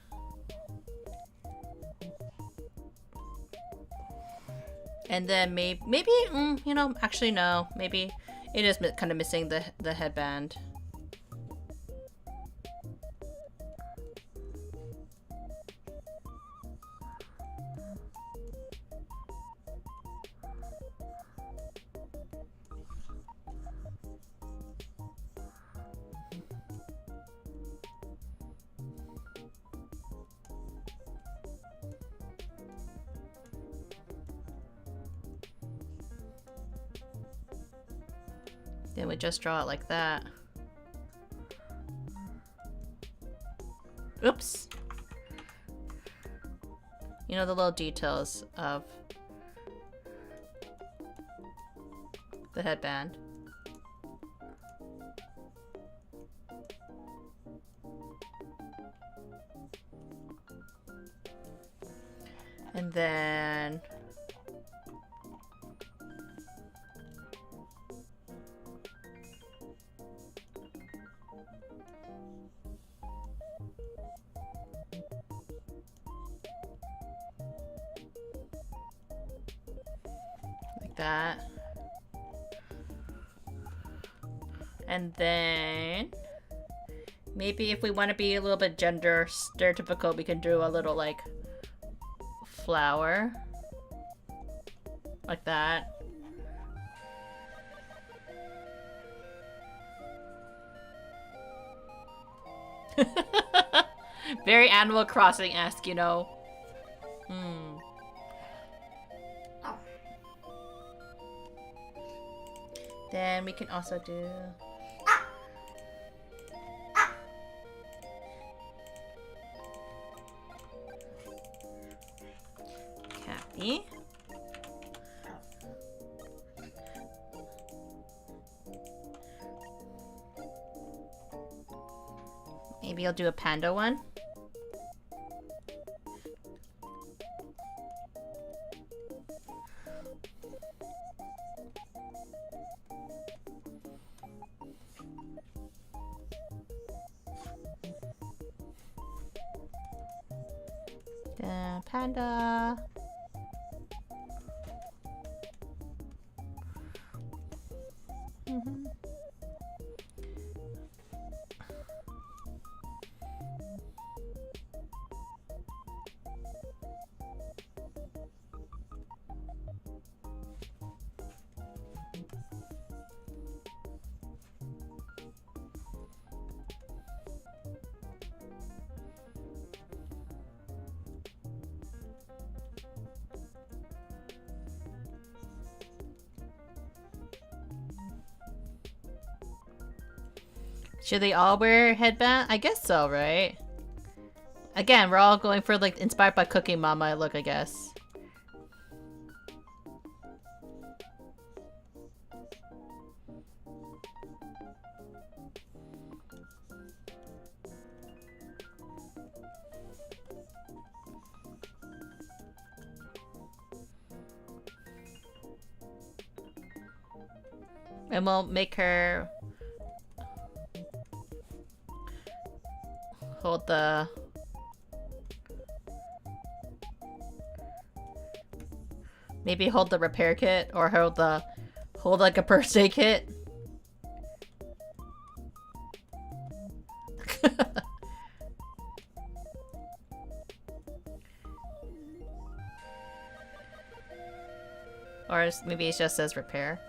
And then maybe, you know, actually no, maybe it is kind of missing the headband. Then we just draw it like that. Oops. You know, the little details of the headband. And then like that. And then maybe if we want to be a little bit gender stereotypical, we can do a little like flower like that. Very Animal Crossing-esque, you know. Then we can also do Cappy. Maybe I'll do a panda one. The panda. Should they all wear a headband? I guess so, right? Again, we're all going for like inspired by Cooking Mama look, I guess. And we'll make her hold the maybe hold the repair kit or hold like a birthday kit. Or maybe it just says repair.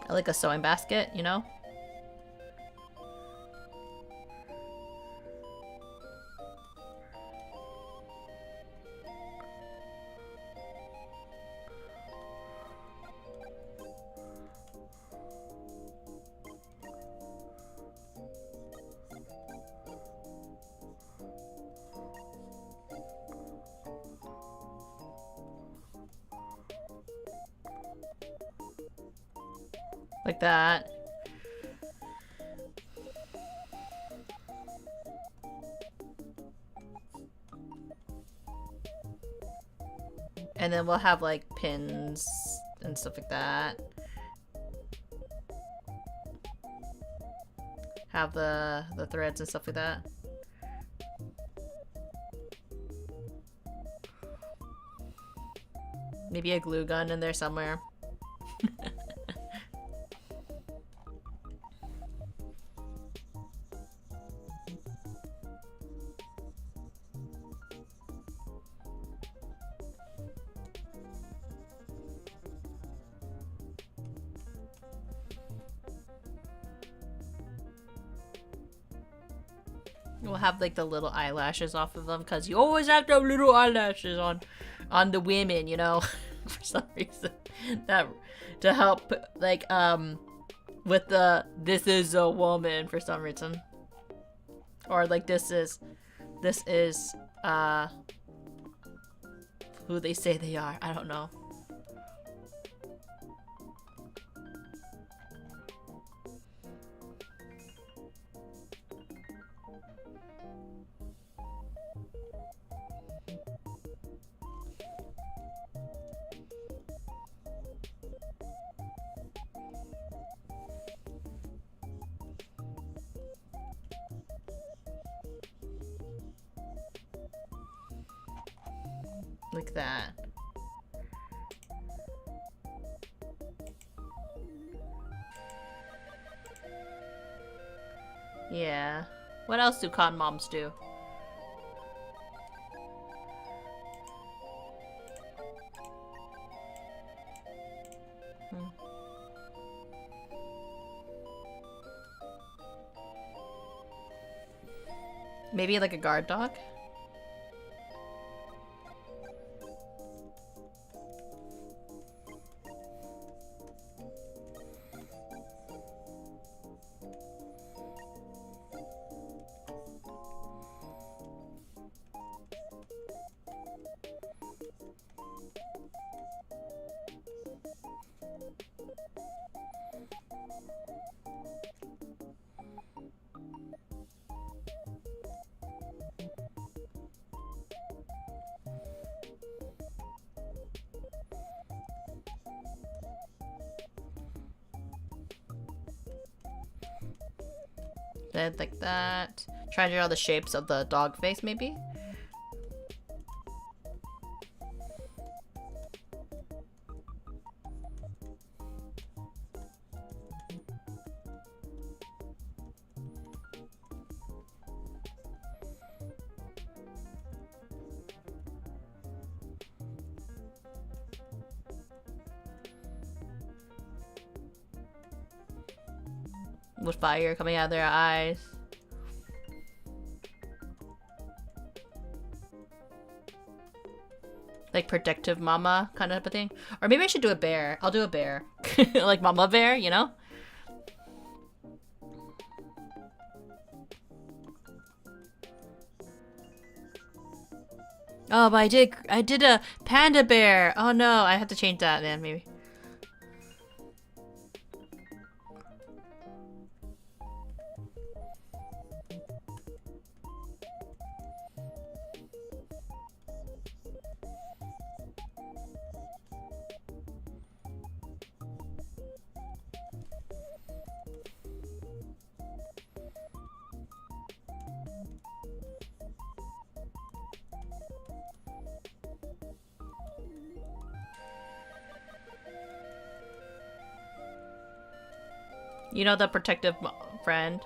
Like a sewing basket, you know? Like that. And then we'll have like pins and stuff like that. Have the threads and stuff like that. Maybe a glue gun in there somewhere. We'll have like the little eyelashes off of them because you always have to have little eyelashes on. on the women, you know, for some reason. That to help like with the this is a woman for some reason. Or like this is who they say they are. I don't know. Like that. Yeah. What else do con moms do? Maybe like a guard dog? Like that. Try to draw the shapes of the dog face, maybe? With fire coming out of their eyes. Like protective mama kind of a thing. Or maybe I should do a bear. I'll do a bear. Like mama bear, you know? Oh, but I did a panda bear. Oh no, I have to change that then maybe. You know, the protective friend.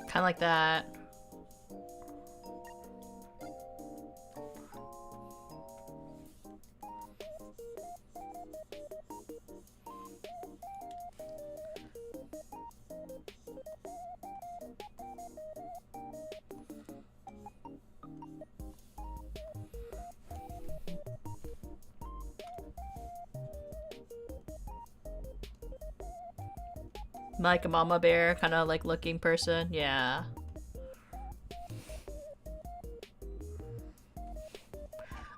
Kind of like that. Like a mama bear kind of like looking person. Yeah.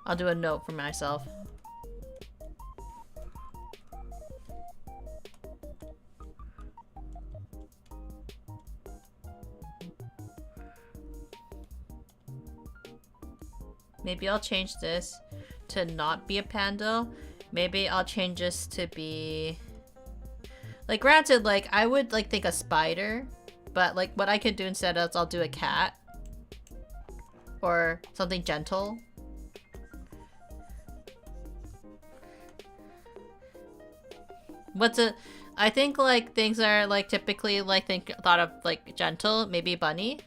I'll do a note for myself. Maybe I'll change this to not be a panda. Maybe I'll change this to be... Like, granted, like, I would, like, think a spider. But, like, what I could do instead is I'll do a cat. Or something gentle. What's a... I think like things are like typically like thought of like gentle, maybe bunny.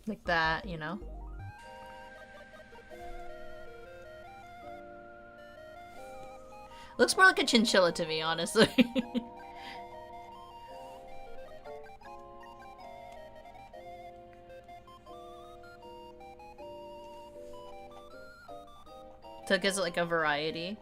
Like that, you know? Looks more like a chinchilla to me, honestly. So it gives it like a variety.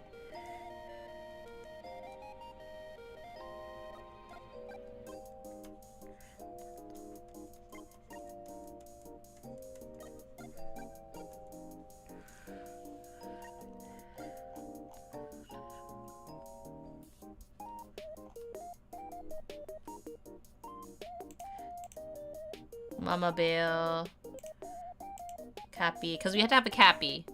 Mama Bear. Cappy. Because we had to have a Cappy.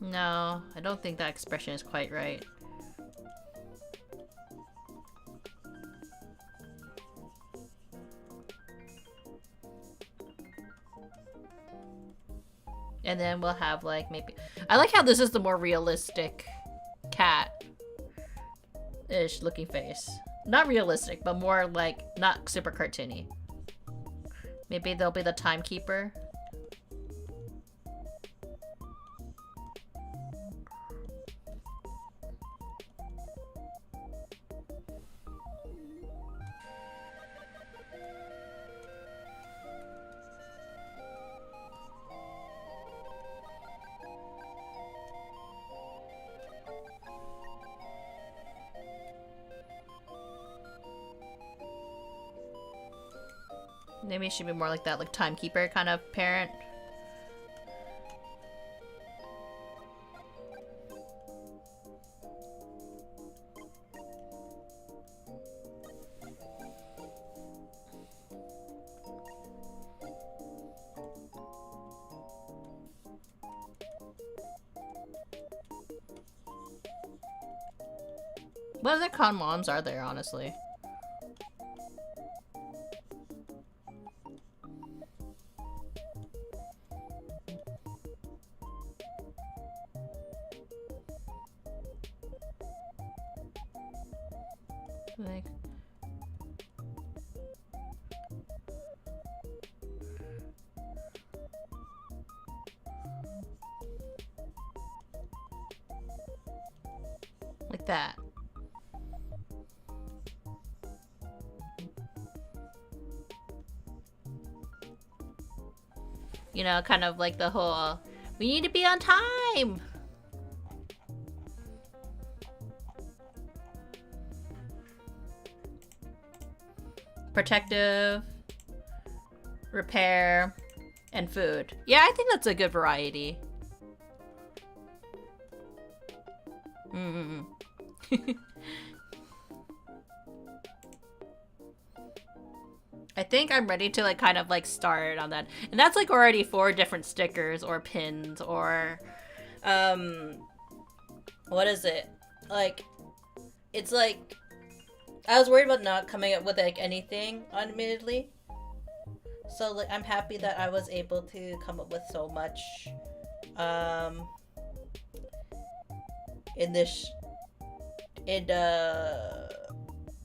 No, I don't think that expression is quite right. And then we'll have like maybe... I like how this is the more realistic cat-ish looking face. Not realistic, but more like not super cartoony. Maybe they'll be the timekeeper. Maybe it should be more like that, like timekeeper kind of parent. What other con moms are there, honestly? Like... like that. You know, kind of like the whole, we need to be on time! Protective, repair, and food. Yeah, I think that's a good variety. I I think I'm ready to like kind of like start on that. And that's like already 4 different stickers or pins or what is it? Like it's like I was worried about not coming up with like anything, admittedly. So like I'm happy that I was able to come up with so much in this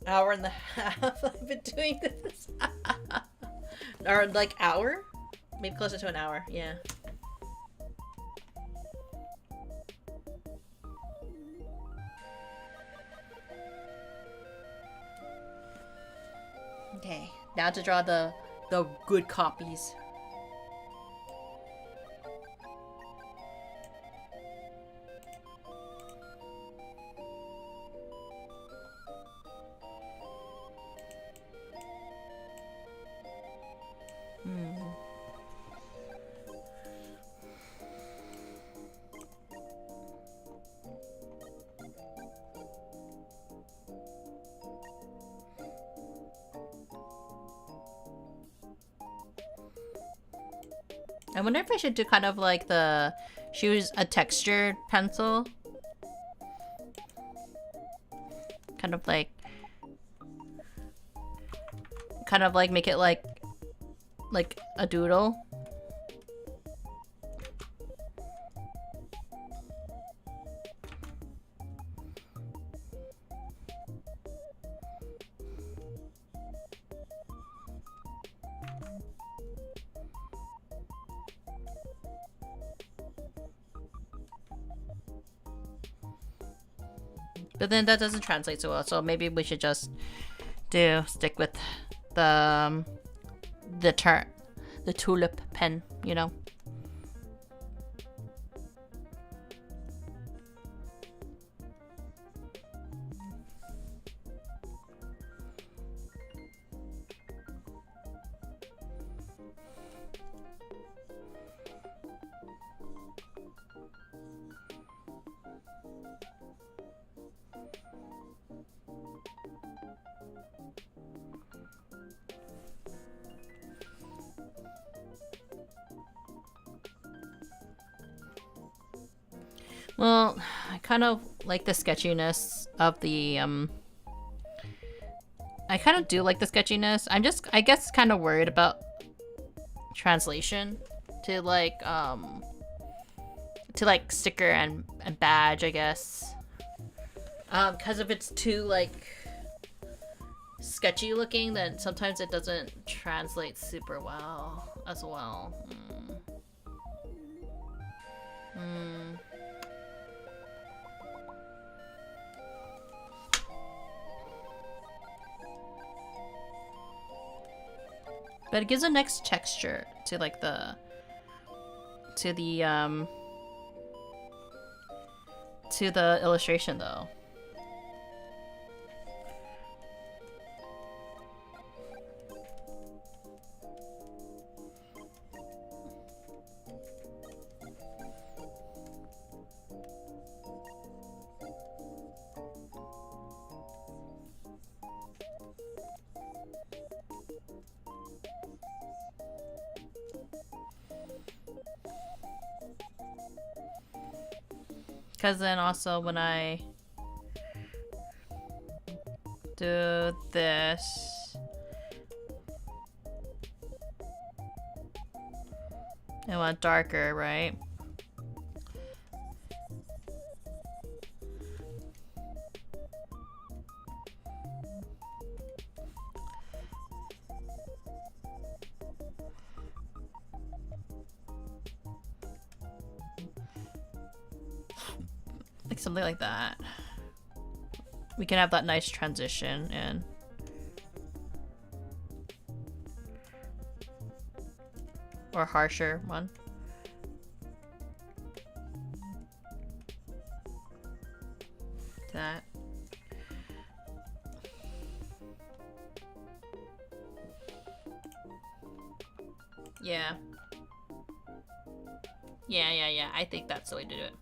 hour and a half I've been doing this. Or like hour? Maybe closer to an hour, yeah. Okay, now to draw the good copies. I wonder if I should do kind of like choose a textured pencil. Kind of like make it like a doodle. But then that doesn't translate so well, so maybe we should just stick with the tulip pen, you know. Well, I kind of like the sketchiness of the, I kind of do like the sketchiness. I guess, kind of worried about translation to sticker and badge, I guess. Because if it's too, like, sketchy looking, then sometimes it doesn't translate super well as well. But it gives a nice texture to like the illustration though. Because then also when I do this, I want darker, right? Like something like that. We can have that nice transition and or harsher one. That. Yeah. Yeah. I think that's the way to do it.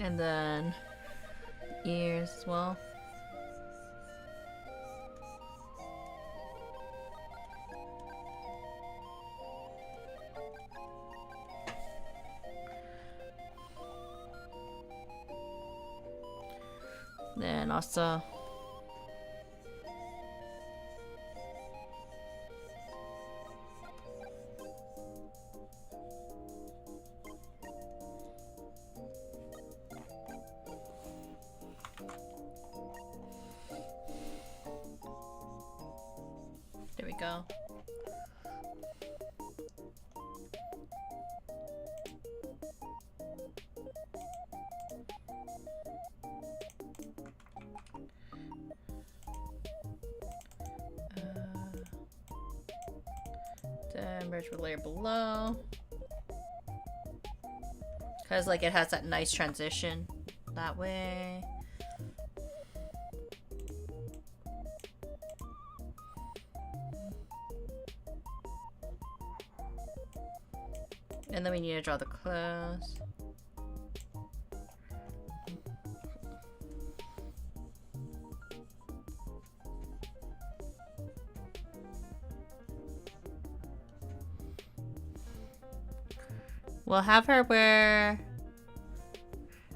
And then ears as well. Then also there we go. Then merge with layer below. Because like it has that nice transition that way. And then we need to draw the clothes. We'll have her wear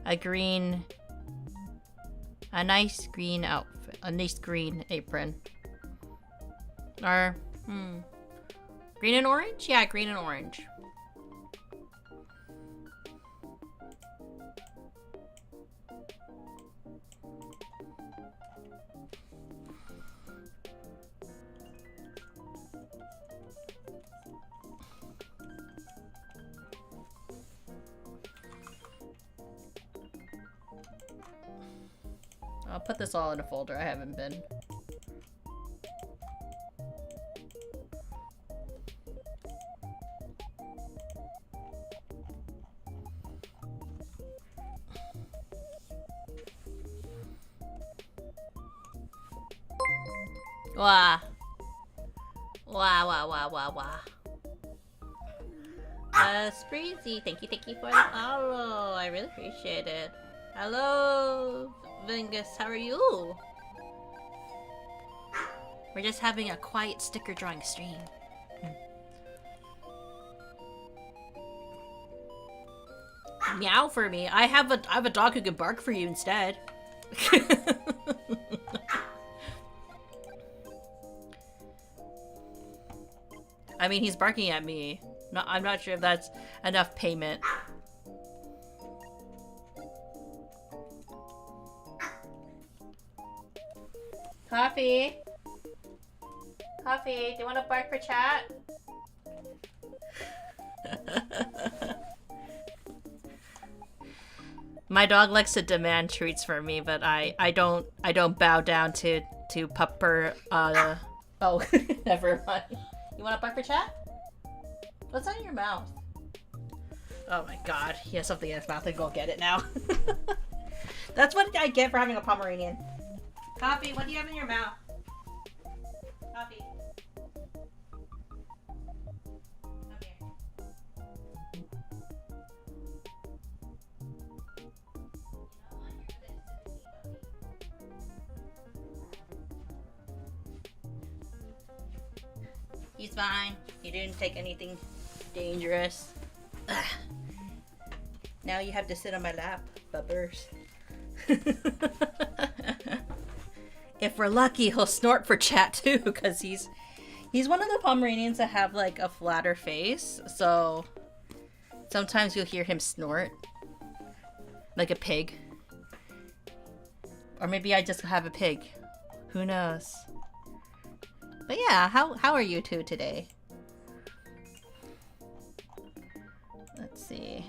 a nice green outfit, a nice green apron. Or, green and orange? Yeah, green and orange. I'll put this all in a folder. I haven't been. Wah. Wah, wah, wah, wah, wah. Spreezy, thank you for the follow. I really appreciate it. Hello, Vengus, how are you? We're just having a quiet sticker drawing stream. Meow for me. I have a dog who can bark for you instead. I mean, he's barking at me. No, I'm not sure if that's enough payment. Coffee? Coffee, do you want to bark for chat? My dog likes to demand treats for me, but I don't bow down to pupper. Oh, never mind. You want to bark for chat? What's on your mouth? Oh my god, he has something in his mouth. I go get it now. That's what I get for having a Pomeranian. Coffee, what do you have in your mouth? Coffee. Come here. He's fine. He didn't take anything dangerous. Ugh. Now you have to sit on my lap, bubbers. If we're lucky, he'll snort for chat too, because he's one of the Pomeranians that have like a flatter face, so sometimes you'll hear him snort. Like a pig. Or maybe I just have a pig. Who knows? But yeah, how are you two today? Let's see.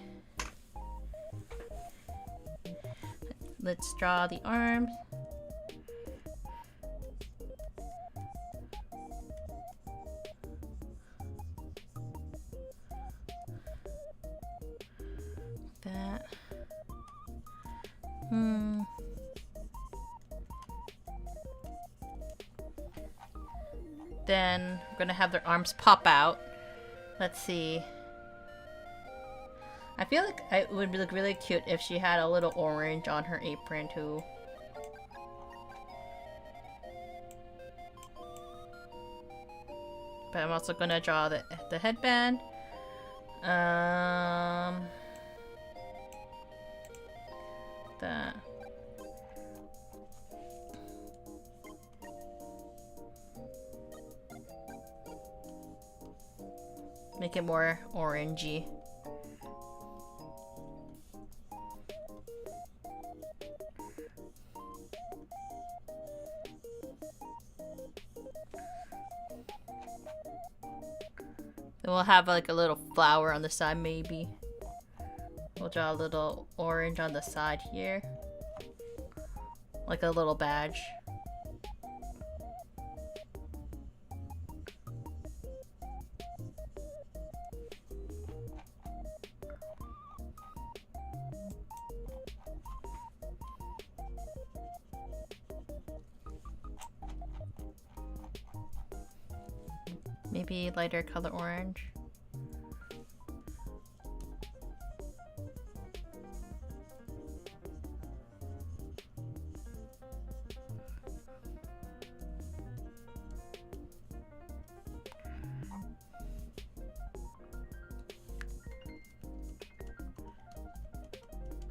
Let's draw the arms. That. Then we're gonna have their arms pop out. Let's see. I feel like it would look really cute if she had a little orange on her apron too. But I'm also gonna draw the headband. That. Make it more orangey. Then we'll have like a little flower on the side maybe. We'll draw a little orange on the side here. Like a little badge. Maybe lighter color orange.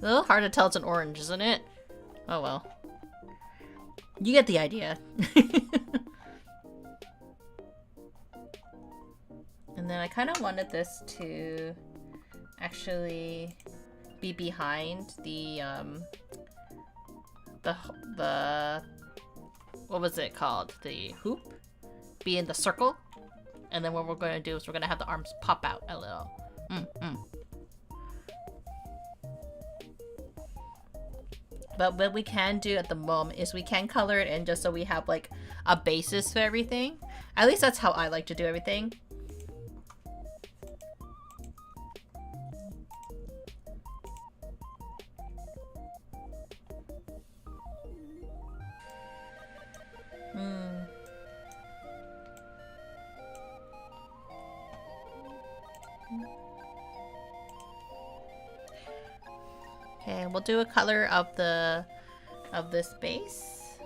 A little hard to tell it's an orange, isn't it? Oh well. You get the idea. And then I kind of wanted this to actually be behind the what was it called? The hoop? Be in the circle. And then what we're going to do is we're going to have the arms pop out a little. But what we can do at the moment is we can color it in just so we have like a basis for everything. At least that's how I like to do everything. Okay, we'll do a color of this base.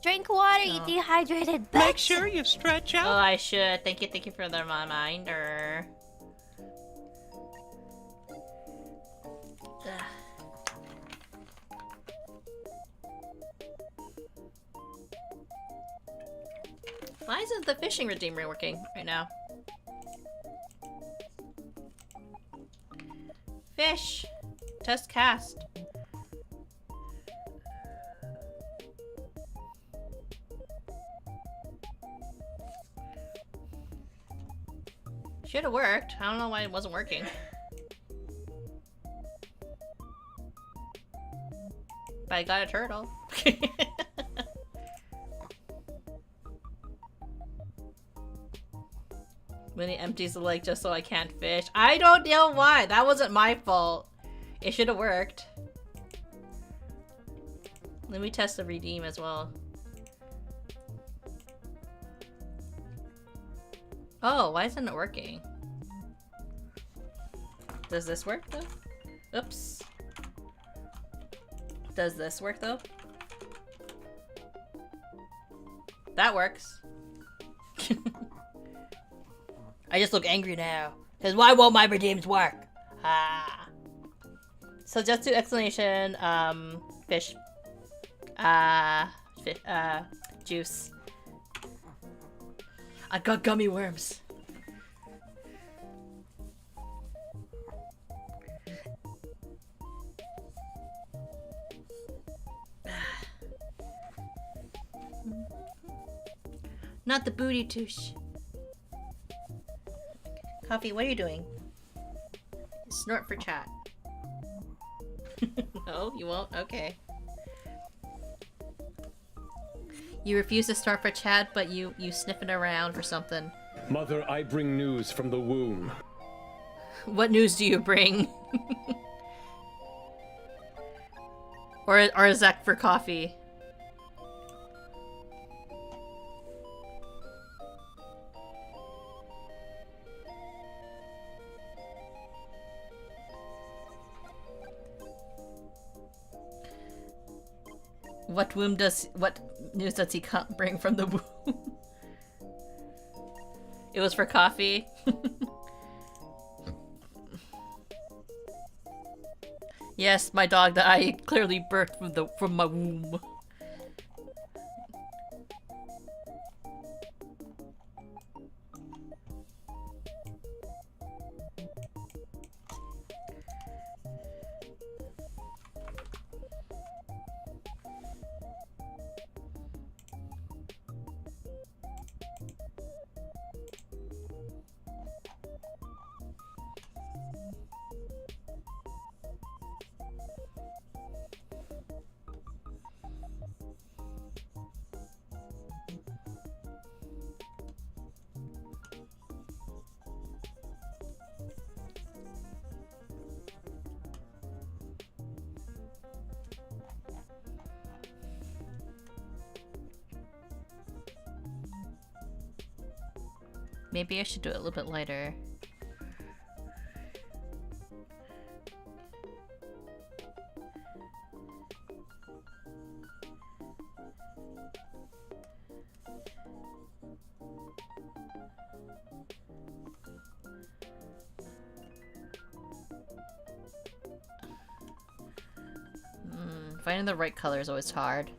Drink water, you dehydrated bitch. Make sure you stretch out. Oh, I should. Thank you for the reminder. Ugh. Why isn't the fishing redeemer working right now? Fish! Test cast. Should have worked. I don't know why it wasn't working. But I got a turtle. Munii empties the lake just so I can't fish. I don't know why. That wasn't my fault. It should have worked. Let me test the redeem as well. Oh, why isn't it working? Does this work though? Oops. Does this work though? That works. I just look angry now. Because why won't my redeems work? Ah. So just to explanation, fish. Juice. I got gummy worms. Not the booty touche. Coffee, what are you doing? Snort for chat. No, you won't? Okay. You refuse to snort for chat, but you sniffing around or something. Mother, I bring news from the womb. What news do you bring? or is that for coffee? What news does he bring from the womb? It was for coffee. Yes, my dog that I clearly birthed from my womb. Maybe I should do it a little bit lighter. Finding the right color is always hard.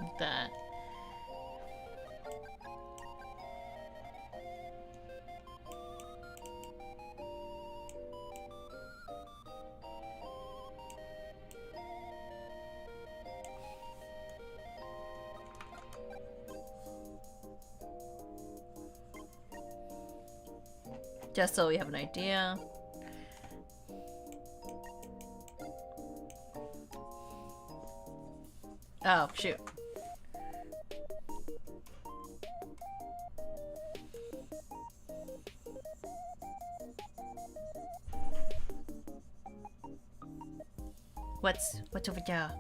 Like that. Just so we have an idea. Oh, shoot. What's over there?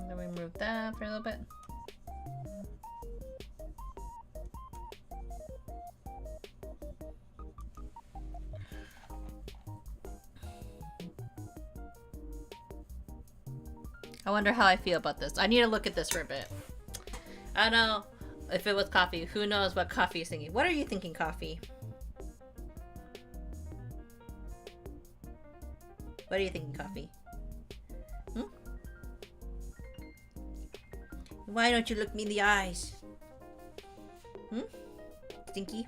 Let me move that for a little bit. I wonder how I feel about this. I need to look at this for a bit. I don't know if it was coffee. Who knows what coffee is thinking? What are you thinking, coffee? What are you thinking, coffee? Hmm? Why don't you look me in the eyes? Hmm? Stinky?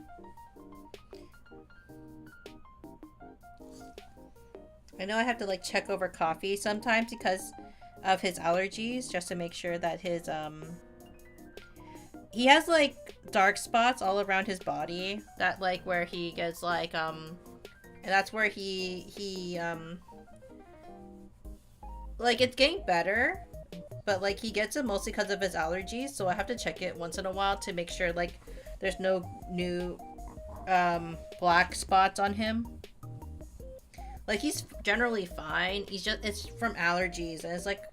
I know I have to like check over coffee sometimes because of his allergies, just to make sure that his he has like dark spots all around his body that like where he gets like and that's where he like it's getting better, but like he gets it mostly because of his allergies, so I have to check it once in a while to make sure like there's no new black spots on him. Like he's generally fine. It's from allergies, and it's like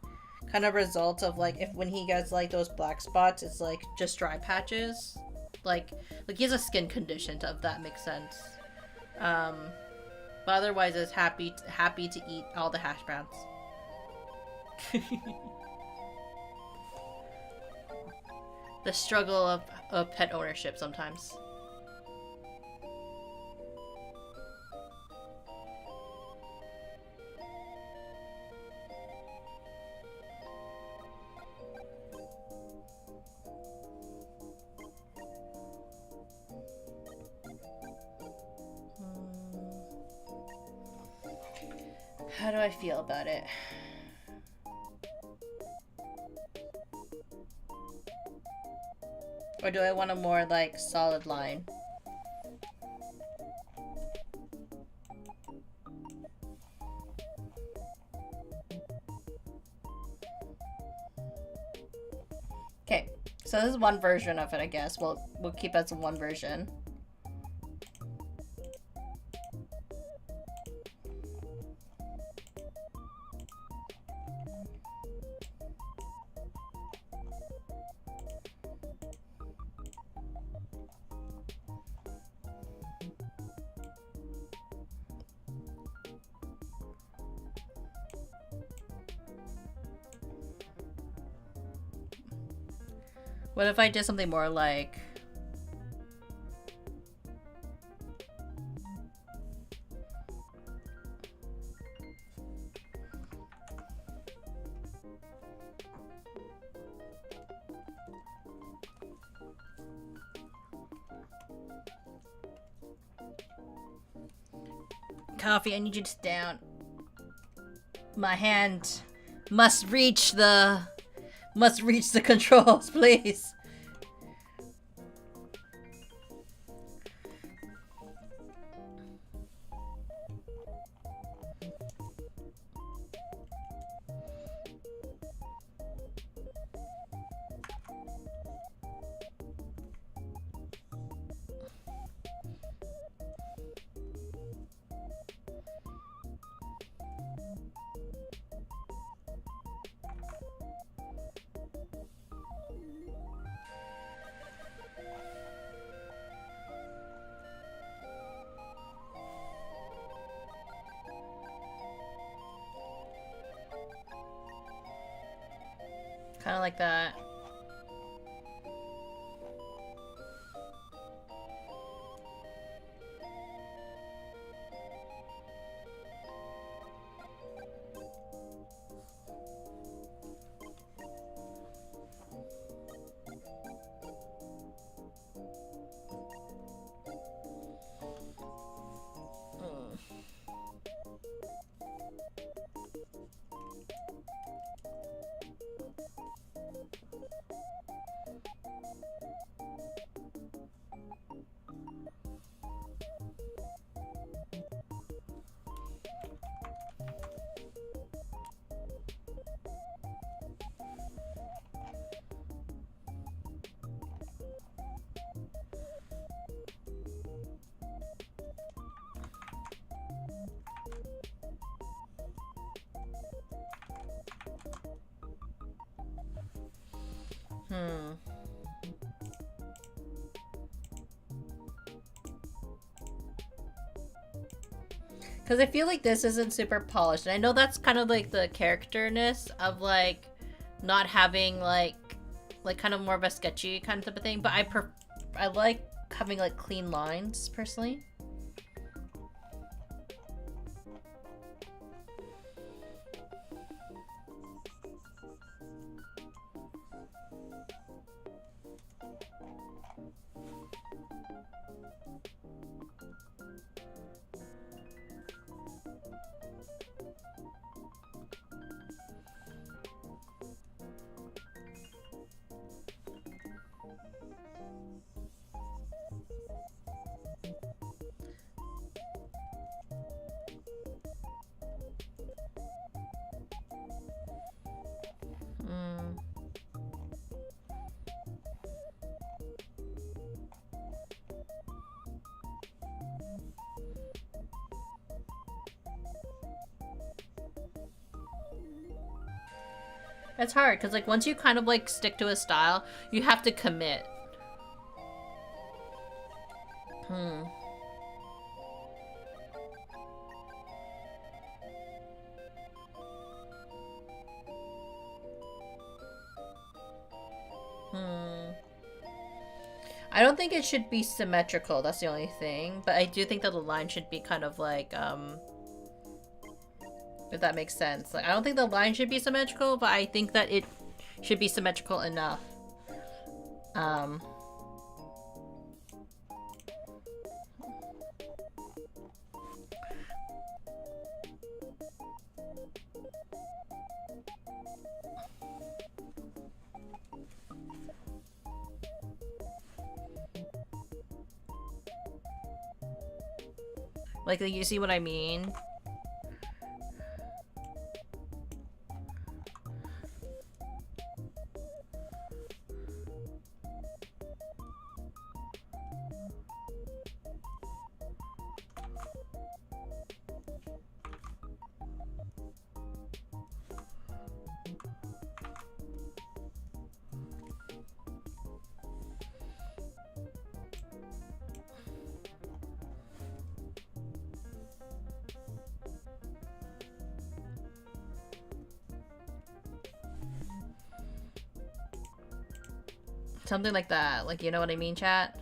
kind of results of like if when he gets like those black spots, it's like just dry patches. Like he has a skin condition, if that makes sense. But otherwise, it's happy to eat all the hash browns. The struggle of pet ownership sometimes. How do I feel about it? Or do I want a more, like, solid line? Okay, so this is one version of it, I guess. We'll keep it as one version. What if I did something more like... Coffee, I need you to sit down. My hand must reach the controls, please. Kind of like that. Because I feel like this isn't super polished. And I know that's kind of like the characterness of like not having like kind of more of a sketchy kind of thing. But I like having like clean lines personally. It's hard because like once you kind of like stick to a style, you have to commit. I don't think it should be symmetrical, that's the only thing. But I do think that the line should be kind of like, if that makes sense. Like, I don't think the line should be symmetrical, but I think that it should be symmetrical enough. Like, you see what I mean? Something like that. Like, you know what I mean, chat?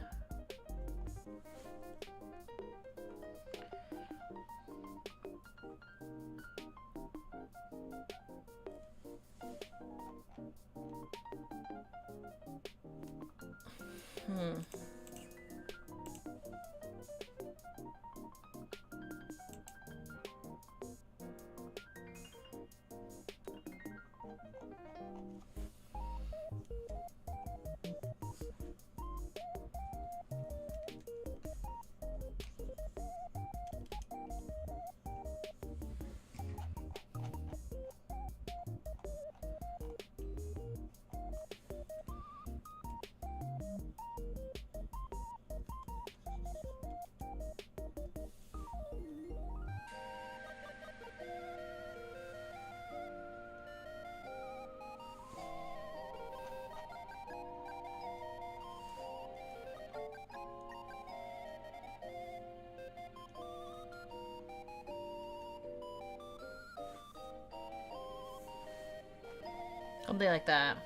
Something like that.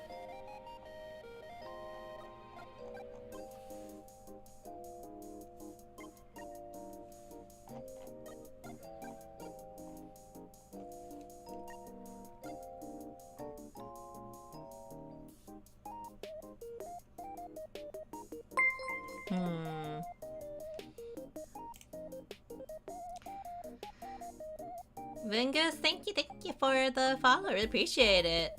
Vingus, thank you for the follow. Really appreciate it.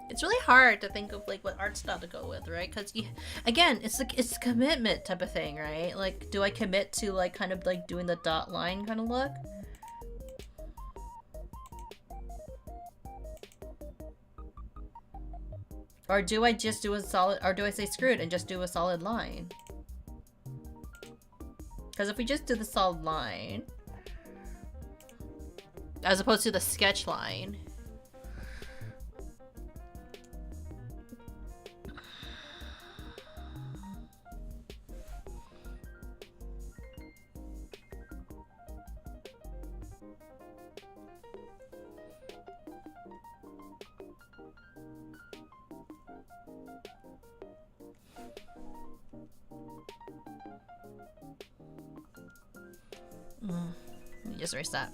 It's really hard to think of like what art style to go with, right? Because again, it's like it's a commitment type of thing, right? Like, do I commit to like kind of like doing the dot line kind of look? Or do I just do a solid, or do I say screw it and just do a solid line? Because if we just do the solid line, as opposed to the sketch line. Let me just erase that.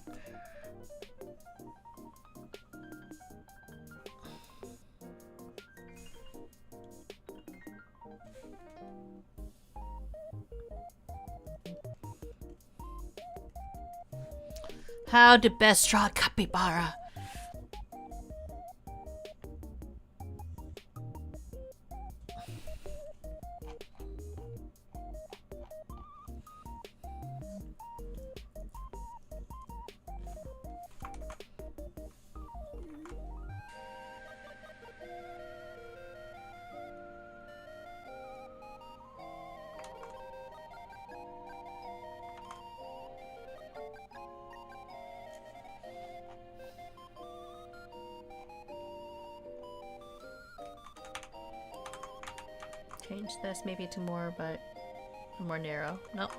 How to best draw a capybara. Change this maybe to more, but more narrow. Nope.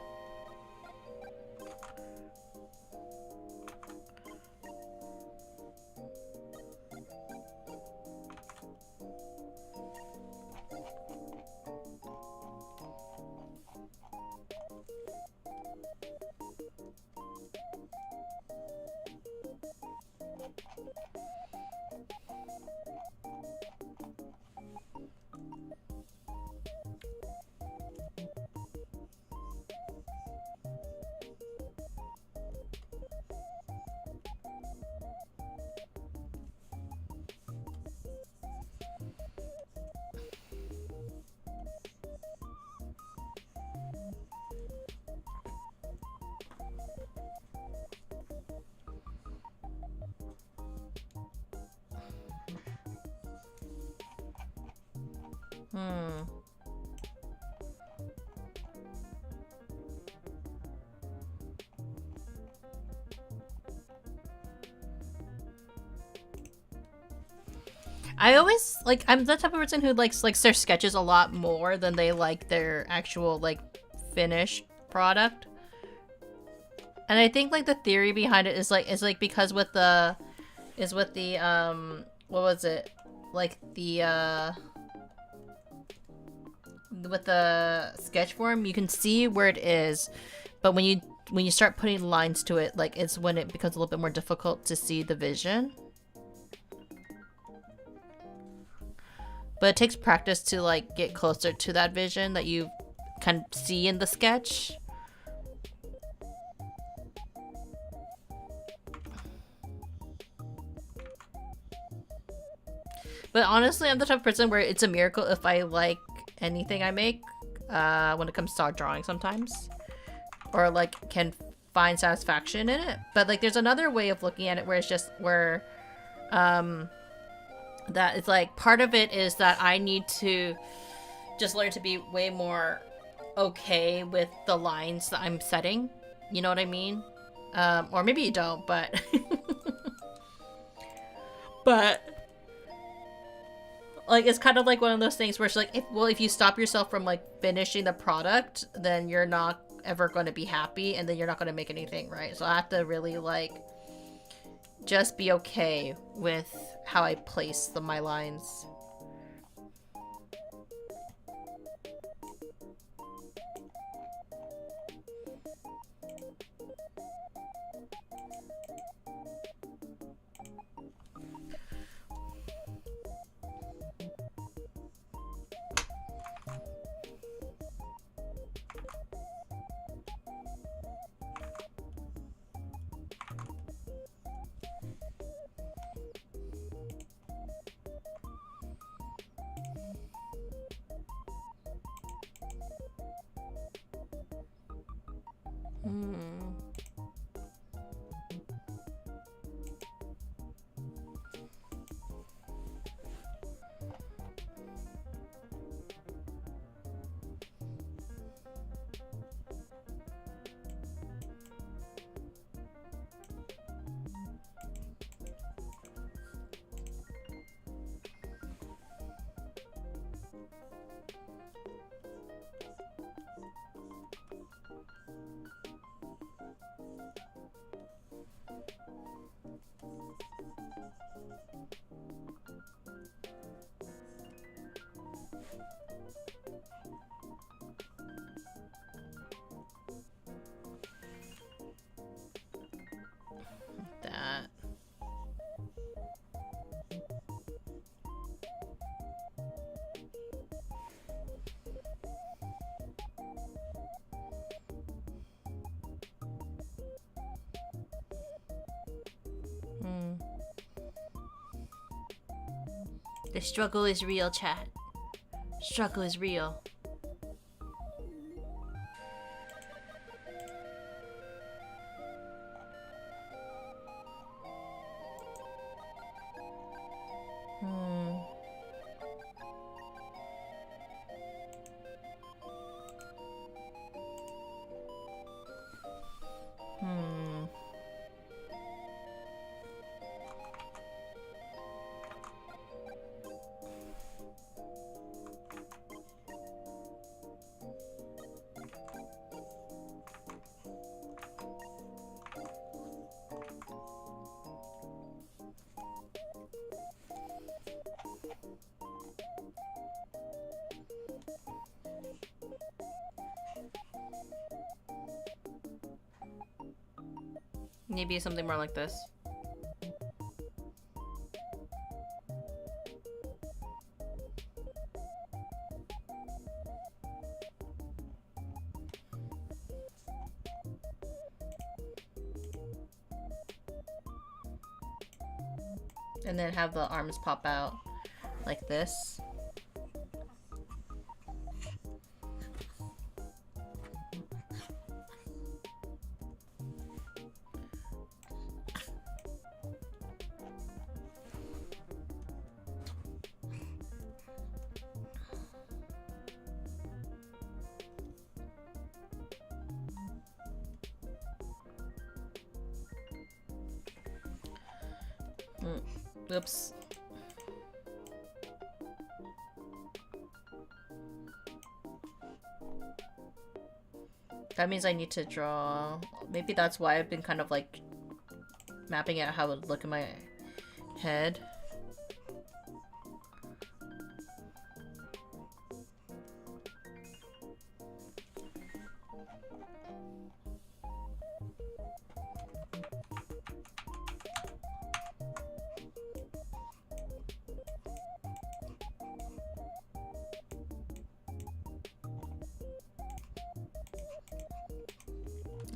Hmm. I always like I'm the type of person who likes their sketches a lot more than they like their actual like finished product. And I think like the theory behind it is like because with the what was it? Like the with the sketch form, you can see where it is, but when you start putting lines to it, like it's when it becomes a little bit more difficult to see the vision. But it takes practice to like get closer to that vision that you can see in the sketch. But honestly, I'm the type of person where it's a miracle if I like anything I make when it comes to art drawing sometimes. Or like can find satisfaction in it. But like there's another way of looking at it where it's just where that it's like part of it is that I need to just learn to be way more okay with the lines that I'm setting. You know what I mean? Or maybe you don't, but but like it's kind of like one of those things where it's like if you stop yourself from like finishing the product, then you're not ever going to be happy, and then you're not going to make anything, right? So I have to really like just be okay with how I place my lines. That. The struggle is real, chat. Struggle is real. Maybe something more like this. And then have the arms pop out like this. Oops. That means I need to draw. Maybe that's why I've been kind of like mapping out how it would look in my head.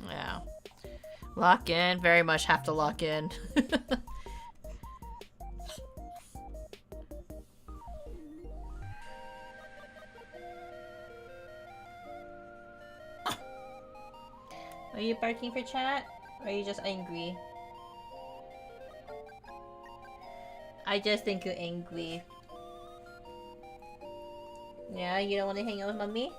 Yeah. Lock in. Very much have to lock in. Are you barking for chat? Or are you just angry? I just think you're angry. Yeah, you don't want to hang out with mommy?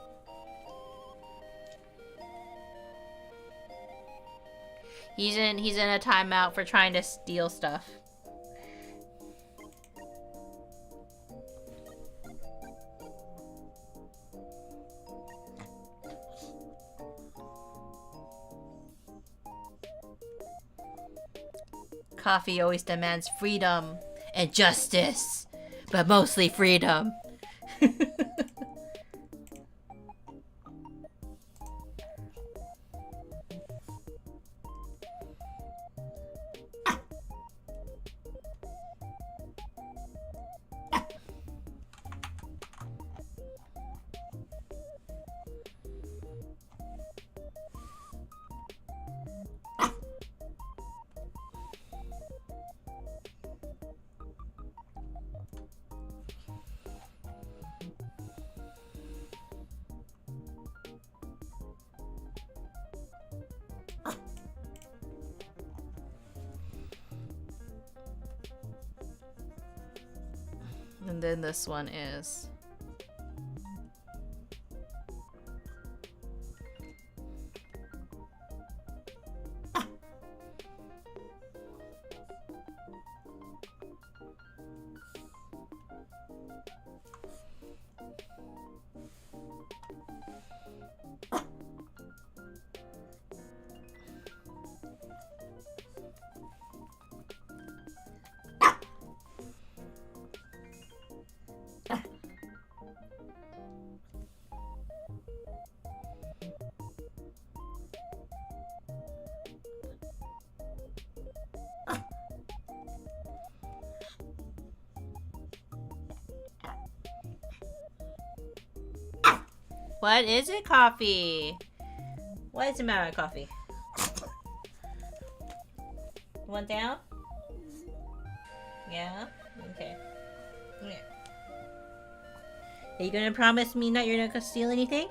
He's in a timeout for trying to steal stuff. Coffee always demands freedom and justice, but mostly freedom. And then this one is... What is it, Coffee? What is the matter, Coffee? You want down? Yeah? Okay. Yeah. Are you gonna promise me that you're not gonna steal anything?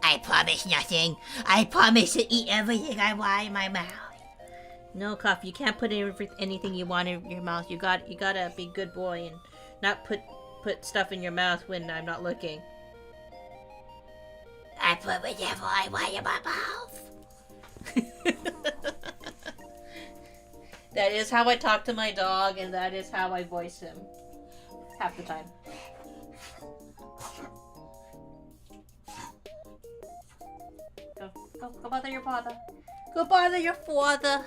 I promise nothing. I promise to eat everything I want in my mouth. No, Coffee, you can't put anything you want in your mouth. You gotta be a good boy and not put stuff in your mouth when I'm not looking. I put whatever I want in my mouth. That is how I talk to my dog, and that is how I voice him. Half the time. Go bother your father. Go bother your father.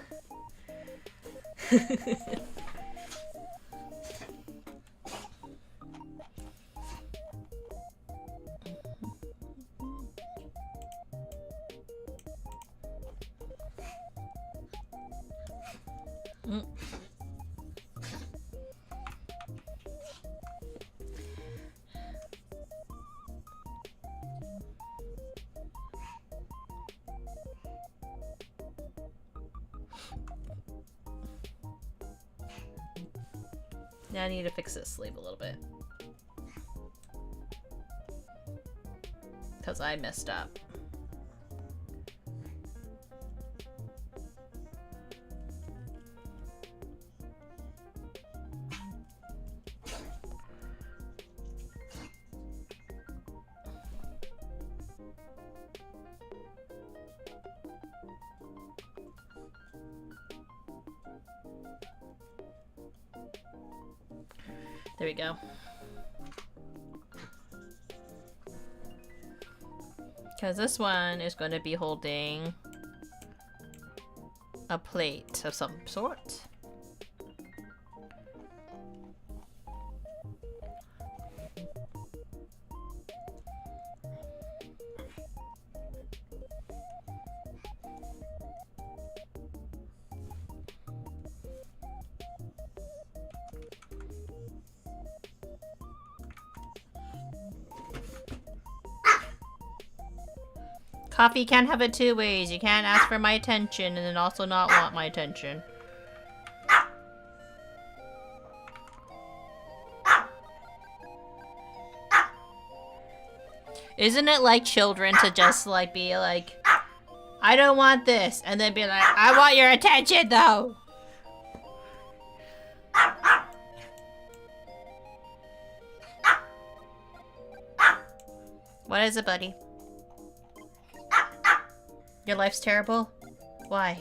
Now I need to fix this sleeve a little bit. Because I messed up. There we go. Because this one is going to be holding a plate of some sort. Coffee can't have it two ways. You can't ask for my attention and then also not want my attention. Isn't it like children to just like be like, I don't want this, and then be like, I want your attention though. What is it, buddy? Your life's terrible? Why?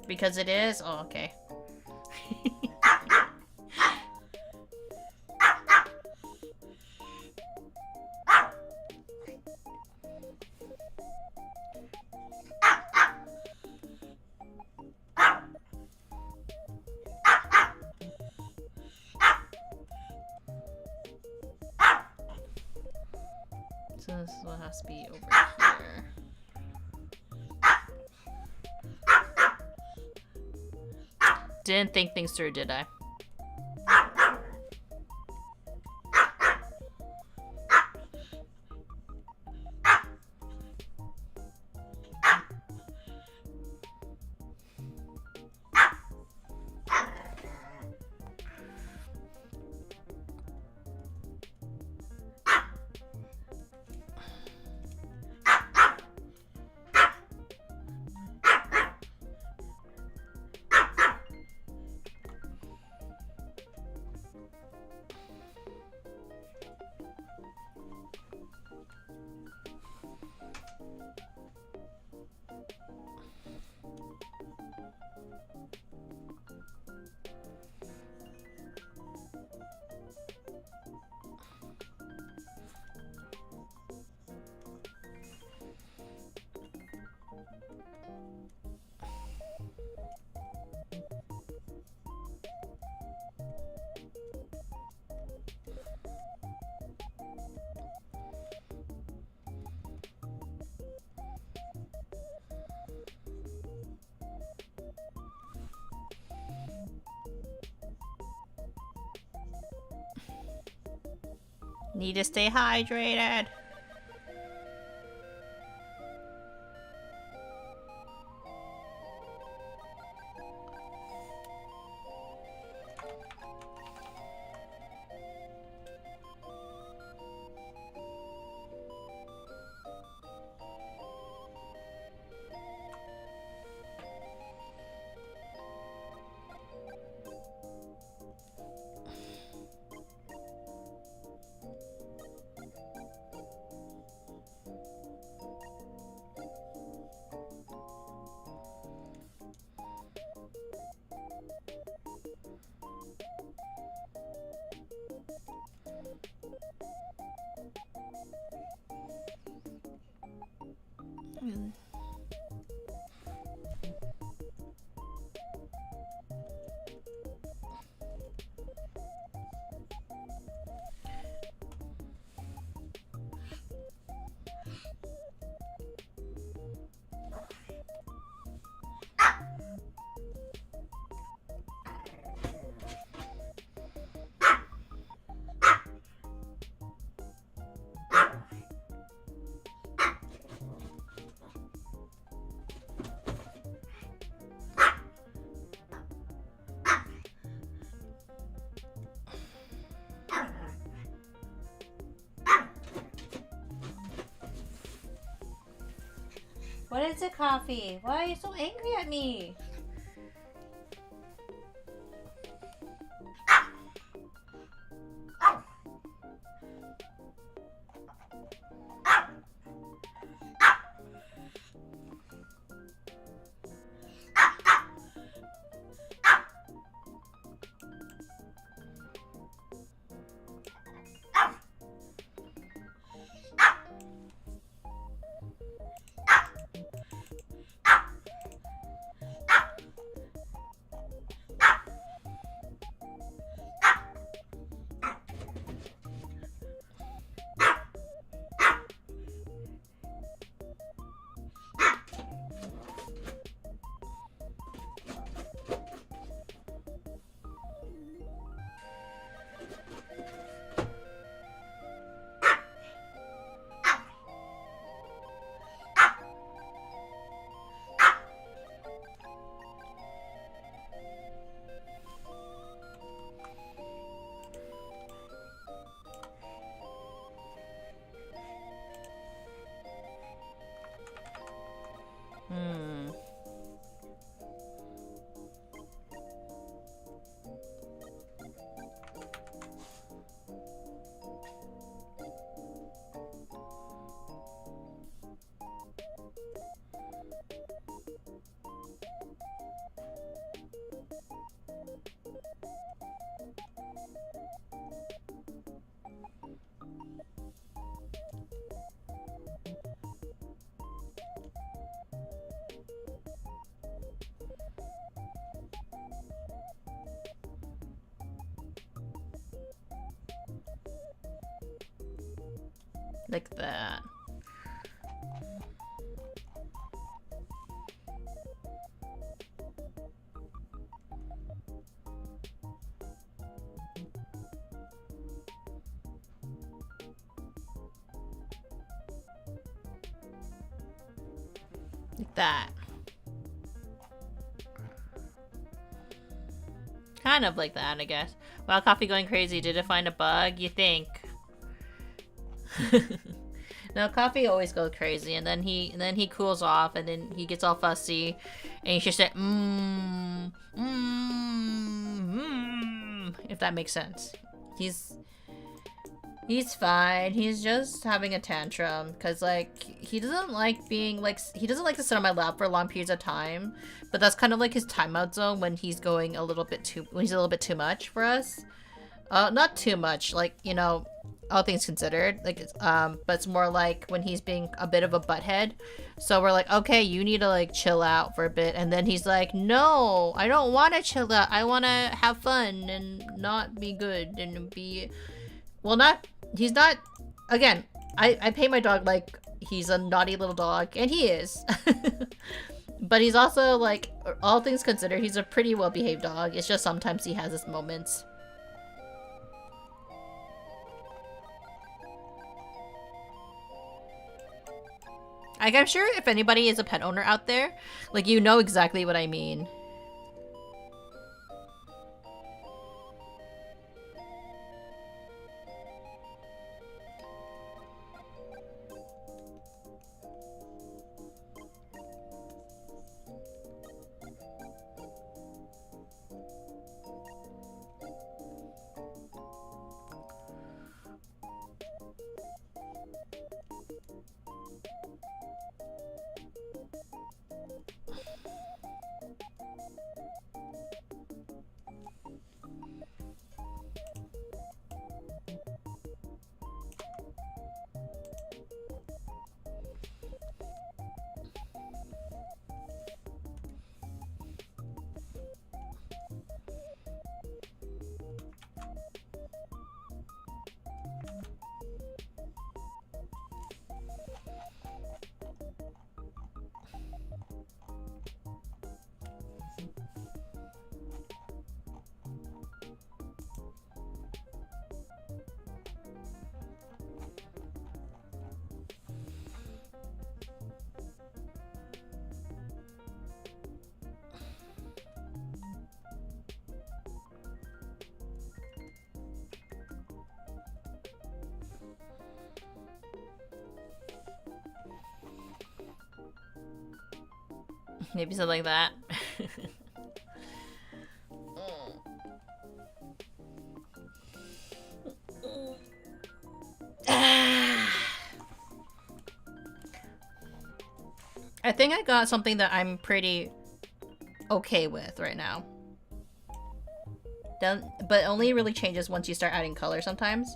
Because it is? Oh, okay. So this is what has to be over here. Didn't think things through, did I? Need to stay hydrated. What is it, Coffee? Why are you so angry at me? Like that. Like that. Kind of like that, I guess. Wow, coffee going crazy. Did it find a bug? You think? No, coffee always goes crazy, and then he cools off, and then he gets all fussy, and he's just like, if that makes sense. He's fine. He's just having a tantrum because, like, he doesn't like being, like, he doesn't like to sit on my lap for long periods of time, but that's kind of like his timeout zone when he's going a little bit too much for us. Not too much, like, you know, all things considered, like, but it's more like when he's being a bit of a butthead. So we're like, okay, you need to, like, chill out for a bit, and then he's like, no, I don't want to chill out. I want to have fun and not be good and be, well, he's not, again, I pay my dog like he's a naughty little dog, and he is. But he's also, like, all things considered, he's a pretty well-behaved dog. It's just sometimes he has his moments. Like, I'm sure if anybody is a pet owner out there, like, you know exactly what I mean. Maybe something like that. I think I got something that I'm pretty okay with right now. But only really changes once you start adding color sometimes.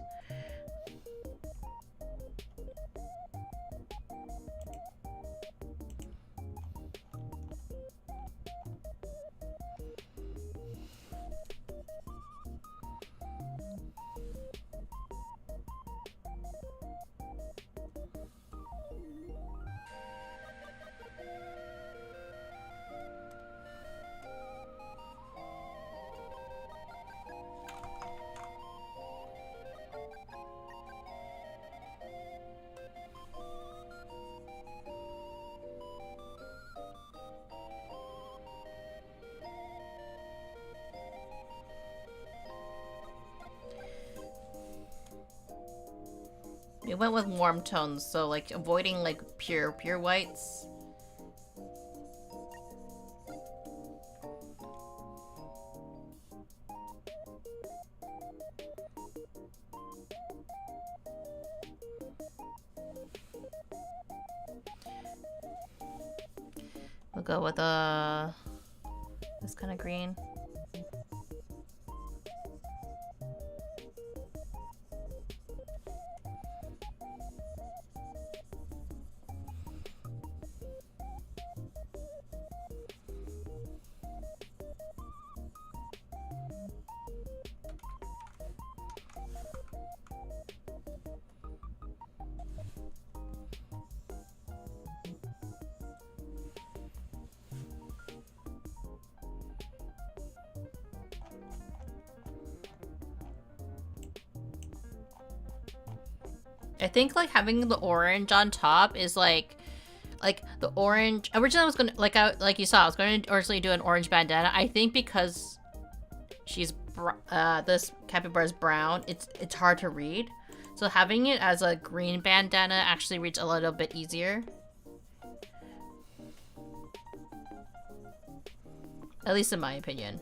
We went with warm tones, so like avoiding like pure whites. We'll go with this kind of green. I think like having the orange on top is like the orange. Originally I was gonna like you saw I was going to originally do an orange bandana. I think because she's this capybara is brown, it's hard to read. So having it as a green bandana actually reads a little bit easier. At least in my opinion.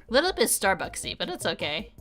A little bit Starbucksy, but it's okay.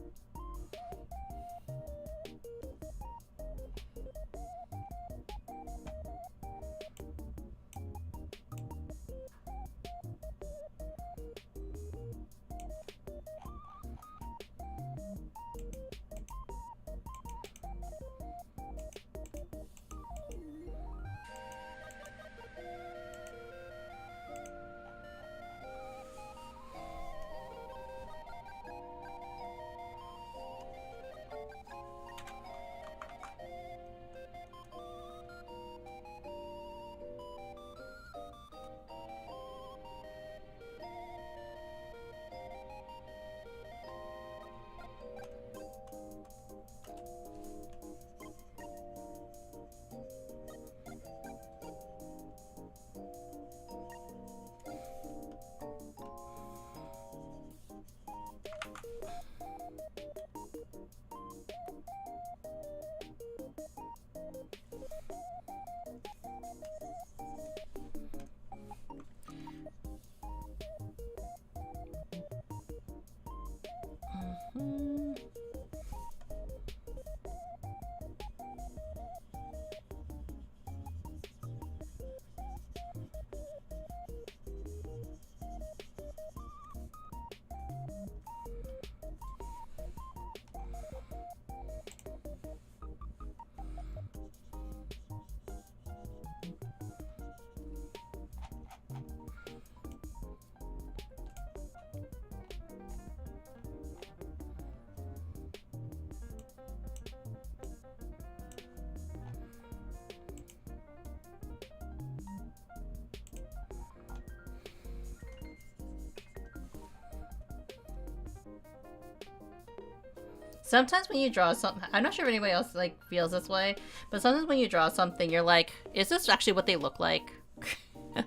Sometimes when you draw something, I'm not sure if anybody else like feels this way, but sometimes when you draw something, you're like, is this actually what they look like? Because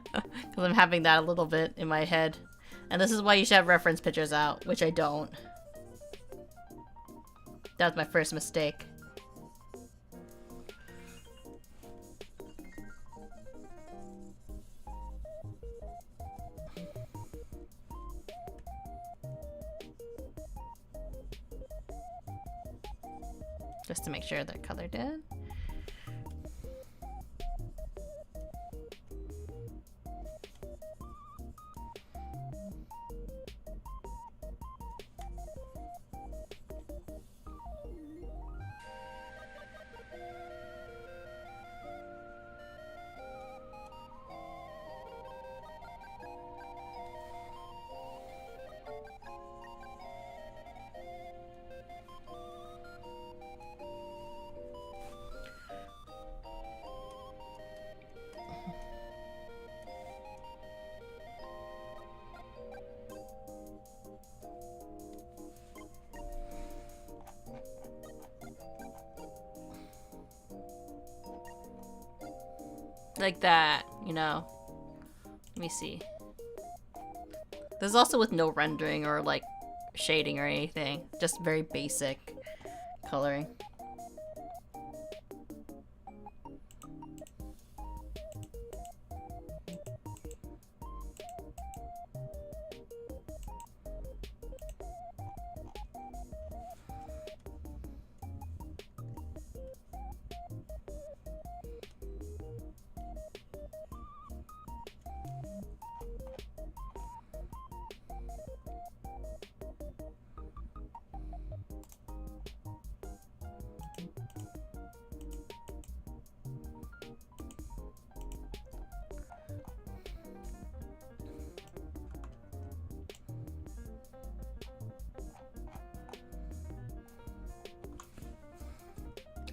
I'm having that a little bit in my head. And this is why you should have reference pictures out, which I don't. That was my first mistake. Just to make sure they're colored in. Like that, you know. Let me see. This is also with no rendering or like shading or anything. Just very basic coloring.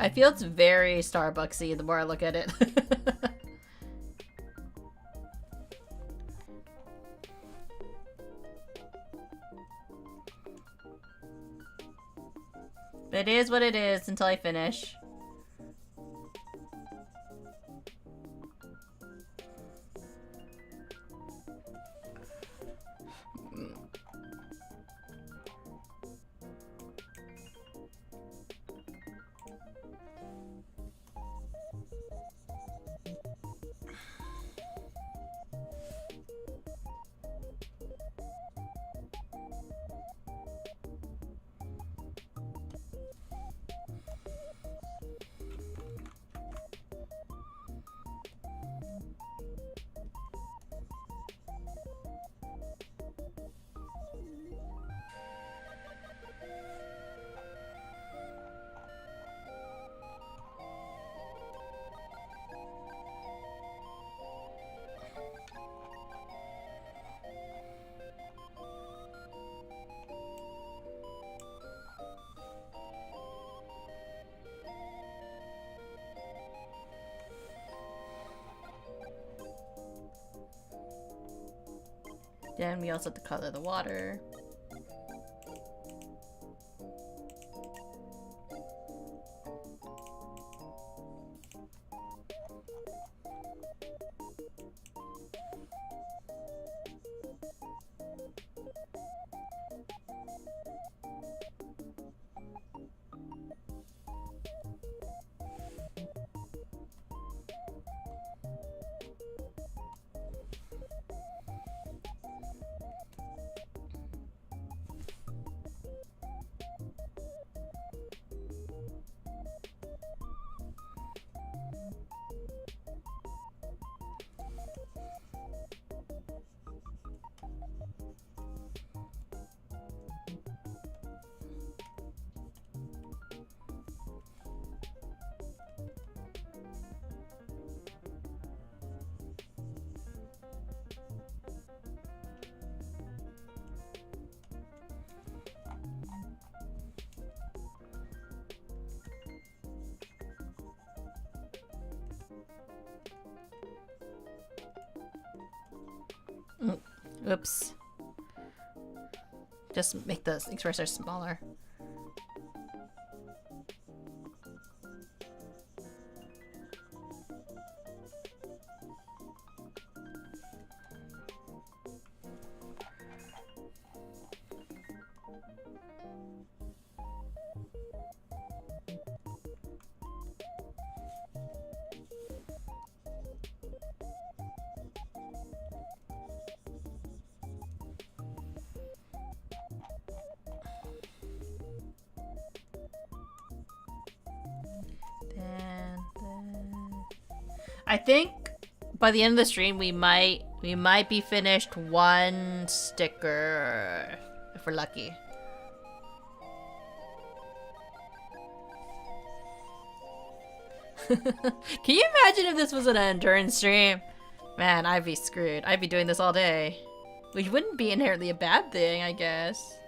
I feel it's very Starbucksy the more I look at it. It is what it is until I finish. Then we also have to color the water. Oops. Just make the expressor smaller. I think by the end of the stream we might be finished one sticker if we're lucky. Can you imagine if this was an endurance stream? Man, I'd be screwed. I'd be doing this all day. Which wouldn't be inherently a bad thing, I guess.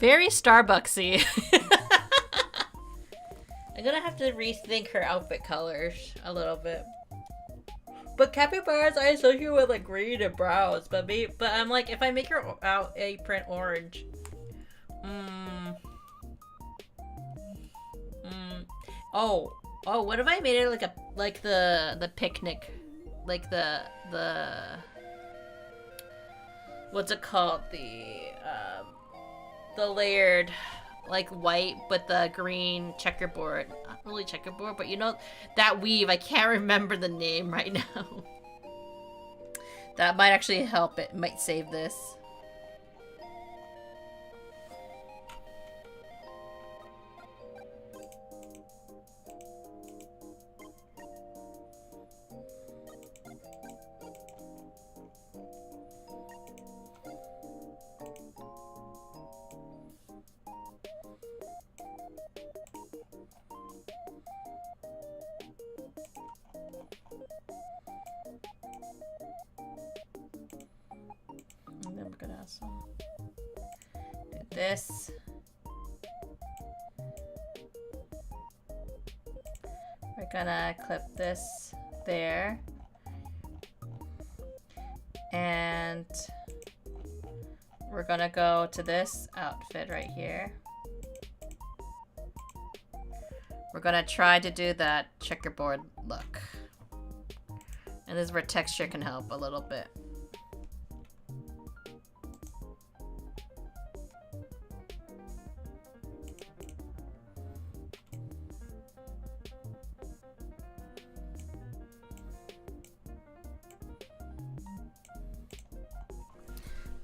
Very Starbucksy. I'm gonna have to rethink her outfit colors a little bit. But capybaras I associate with like green and browns, but I'm like, if I make her apron orange, oh, what if I made it like the picnic, like the what's it called, the layered, like white but the green checkerboard. Not really checkerboard, but you know that weave. I can't remember the name right now. That might actually help. It might save this. And then we're gonna also do this. We're gonna clip this there. And we're gonna go to this outfit right here. We're gonna try to do that checkerboard look. And this is where texture can help a little bit.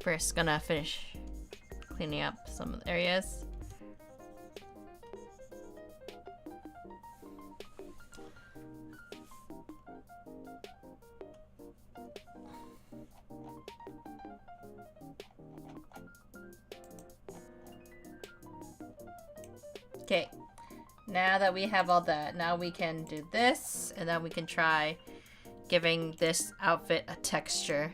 First, gonna finish cleaning up some of the areas. Okay, now that we have all that, now we can do this, and then we can try giving this outfit a texture.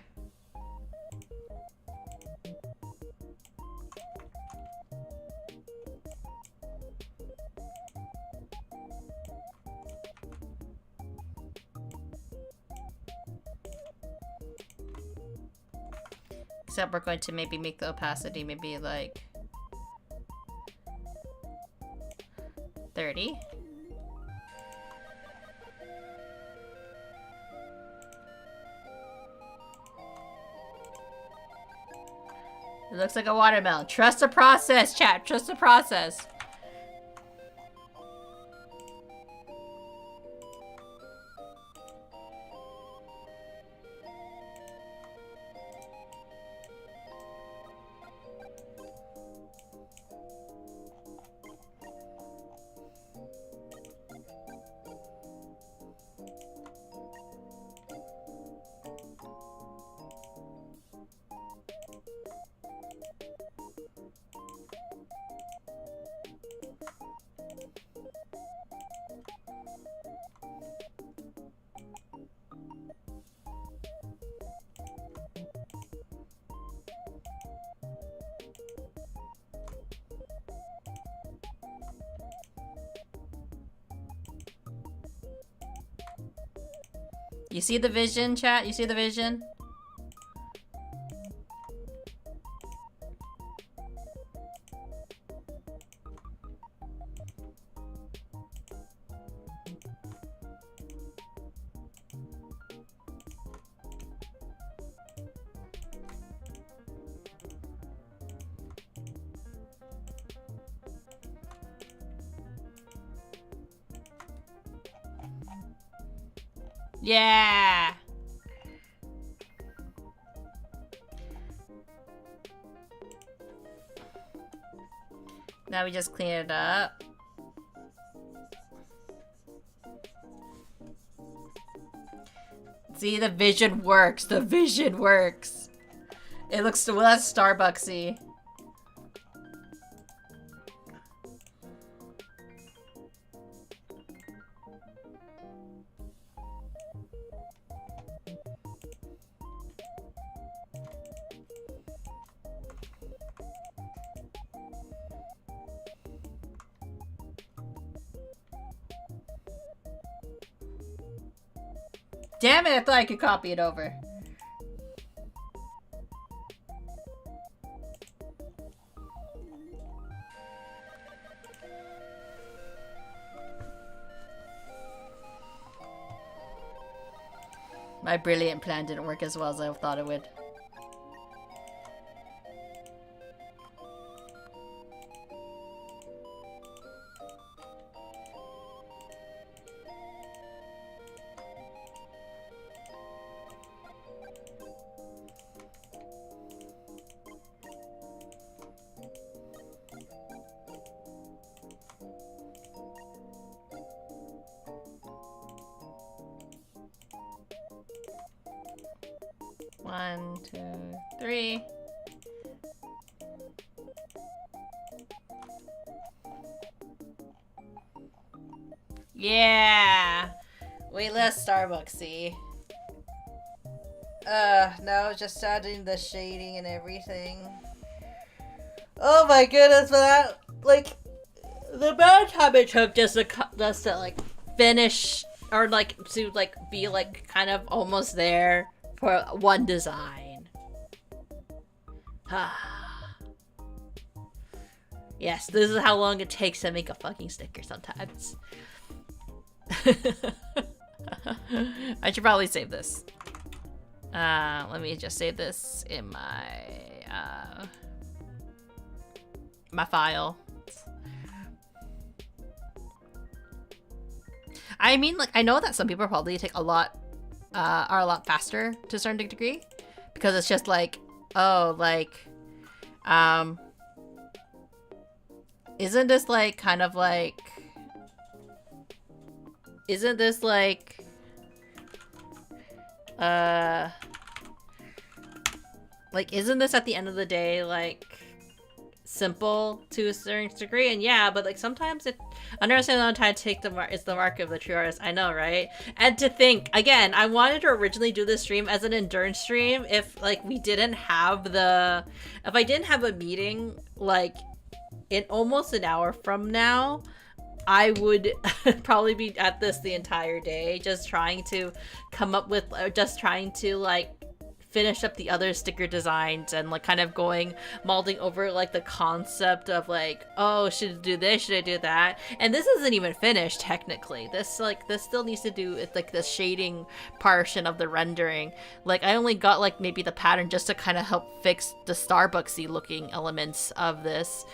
Except we're going to maybe make the opacity maybe like 30. It looks like a watermelon. Trust the process, chat. Trust the process. You see the vision, chat? You see the vision? Yeah. Now we just clean it up. See, the vision works. The vision works. It looks less Starbucksy. Damn it, I thought I could copy it over. My brilliant plan didn't work as well as I thought it would. One, two, three. Yeah! Way less Starbucksy. No, just adding the shading and everything. Oh my goodness, but that, like, the amount of time it took just to like, finish, or, like, to, like, be, like, kind of almost there for one design. Yes, this is how long it takes to make a fucking sticker sometimes. I should probably save this. Let me just save this in my my file. I mean, like, I know that some people probably take a lot are a lot faster to a certain degree, because it's just like, oh, like, isn't this like kind of like, isn't this like, isn't this at the end of the day like simple to a certain degree? And yeah, but like sometimes it, understanding on time to take the mark is the mark of the true artist. I know, right? And to think again, I wanted to originally do this stream as an endurance stream if like we didn't have the, if I didn't have a meeting like in almost an hour from now, I would probably be at this the entire day, just trying to come up with, just trying to like finish up the other sticker designs and like kind of molding over like the concept of like, oh, should I do this, should I do that? And this isn't even finished technically. This still needs to do with like the shading portion of the rendering. Like I only got like maybe the pattern just to kind of help fix the Starbucksy looking elements of this.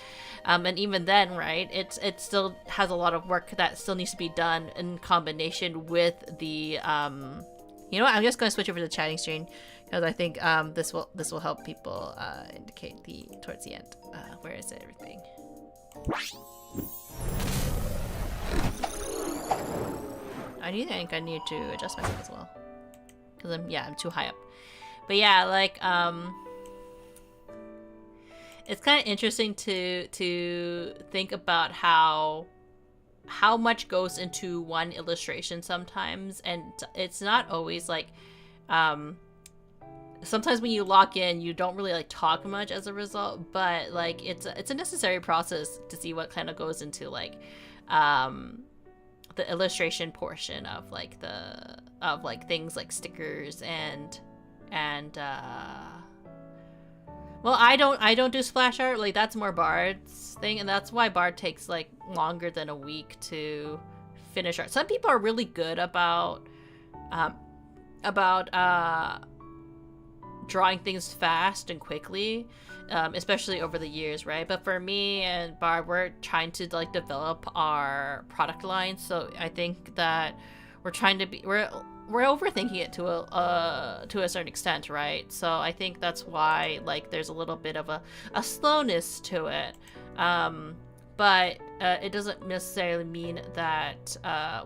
And even then, right, it still has a lot of work that still needs to be done in combination with the, you know what, I'm just going to switch over to the chatting screen because I think this will help people indicate towards the end. Where is everything? I think I need to adjust myself as well because I'm too high up. But yeah, like it's kind of interesting to think about how much goes into one illustration sometimes, and it's not always like sometimes when you lock in you don't really like talk much as a result, but like it's a necessary process to see what kind of goes into like the illustration portion of like things like stickers and well, I don't do splash art. Like that's more Bard's thing, and that's why Bard takes like longer than a week to finish art. Some people are really good about drawing things fast and quickly, especially over the years, right? But for me and Bard, we're trying to like develop our product line, so I think that we're overthinking it to a certain extent, right? So I think that's why like there's a little bit of a slowness to it, but it doesn't necessarily mean that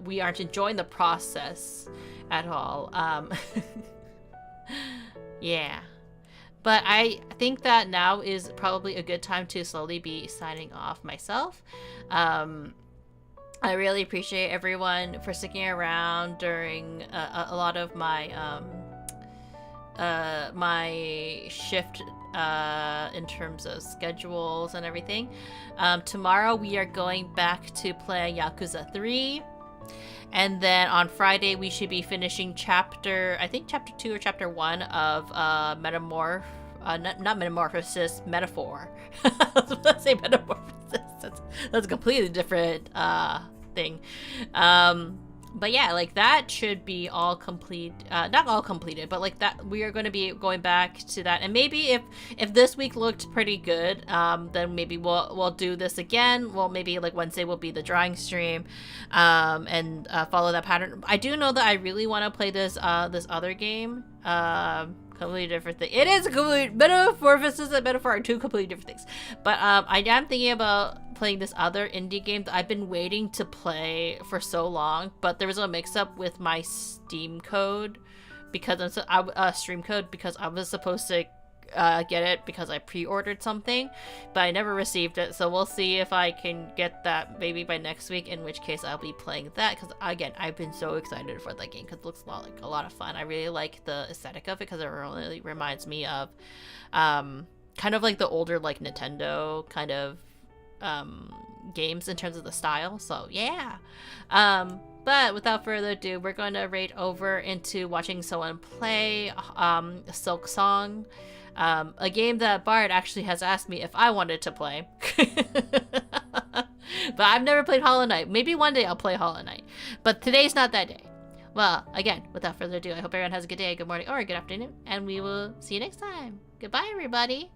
we aren't enjoying the process at all. Yeah, but I think that now is probably a good time to slowly be signing off myself. I really appreciate everyone for sticking around during a lot of my my shift in terms of schedules and everything. Tomorrow we are going back to play Yakuza 3, And then on Friday, we should be finishing chapter 2 or chapter 1 of not Metamorphosis, Metaphor. I was about to say Metamorphosis. That's a completely different thing. But yeah, like that should be all complete. Not all completed, but like that we are going to be going back to that. And maybe if this week looked pretty good, then maybe we'll do this again. Well, maybe like Wednesday will be the drawing stream, and follow that pattern. I do know that I really want to play this other game. Completely different thing. It is a complete Metamorphosis and Metaphor are two completely different things. But I am thinking about playing this other indie game that I've been waiting to play for so long, but there was a mix-up with my Steam code because Stream code because I was supposed to get it because I pre-ordered something, but I never received it. So we'll see if I can get that maybe by next week, in which case I'll be playing that, because again, I've been so excited for that game because it looks a lot of fun. I really like the aesthetic of it because it really reminds me of kind of like the older like Nintendo kind of games in terms of the style. So yeah. But without further ado, we're going to raid over into watching someone play Silk Song, a game that Bard actually has asked me if I wanted to play. But I've never played Hollow Knight. Maybe one day I'll play Hollow Knight, but today's not that day. Well, again, without further ado, I hope everyone has a good day, good morning, or good afternoon, and we will see you next time. Goodbye, everybody.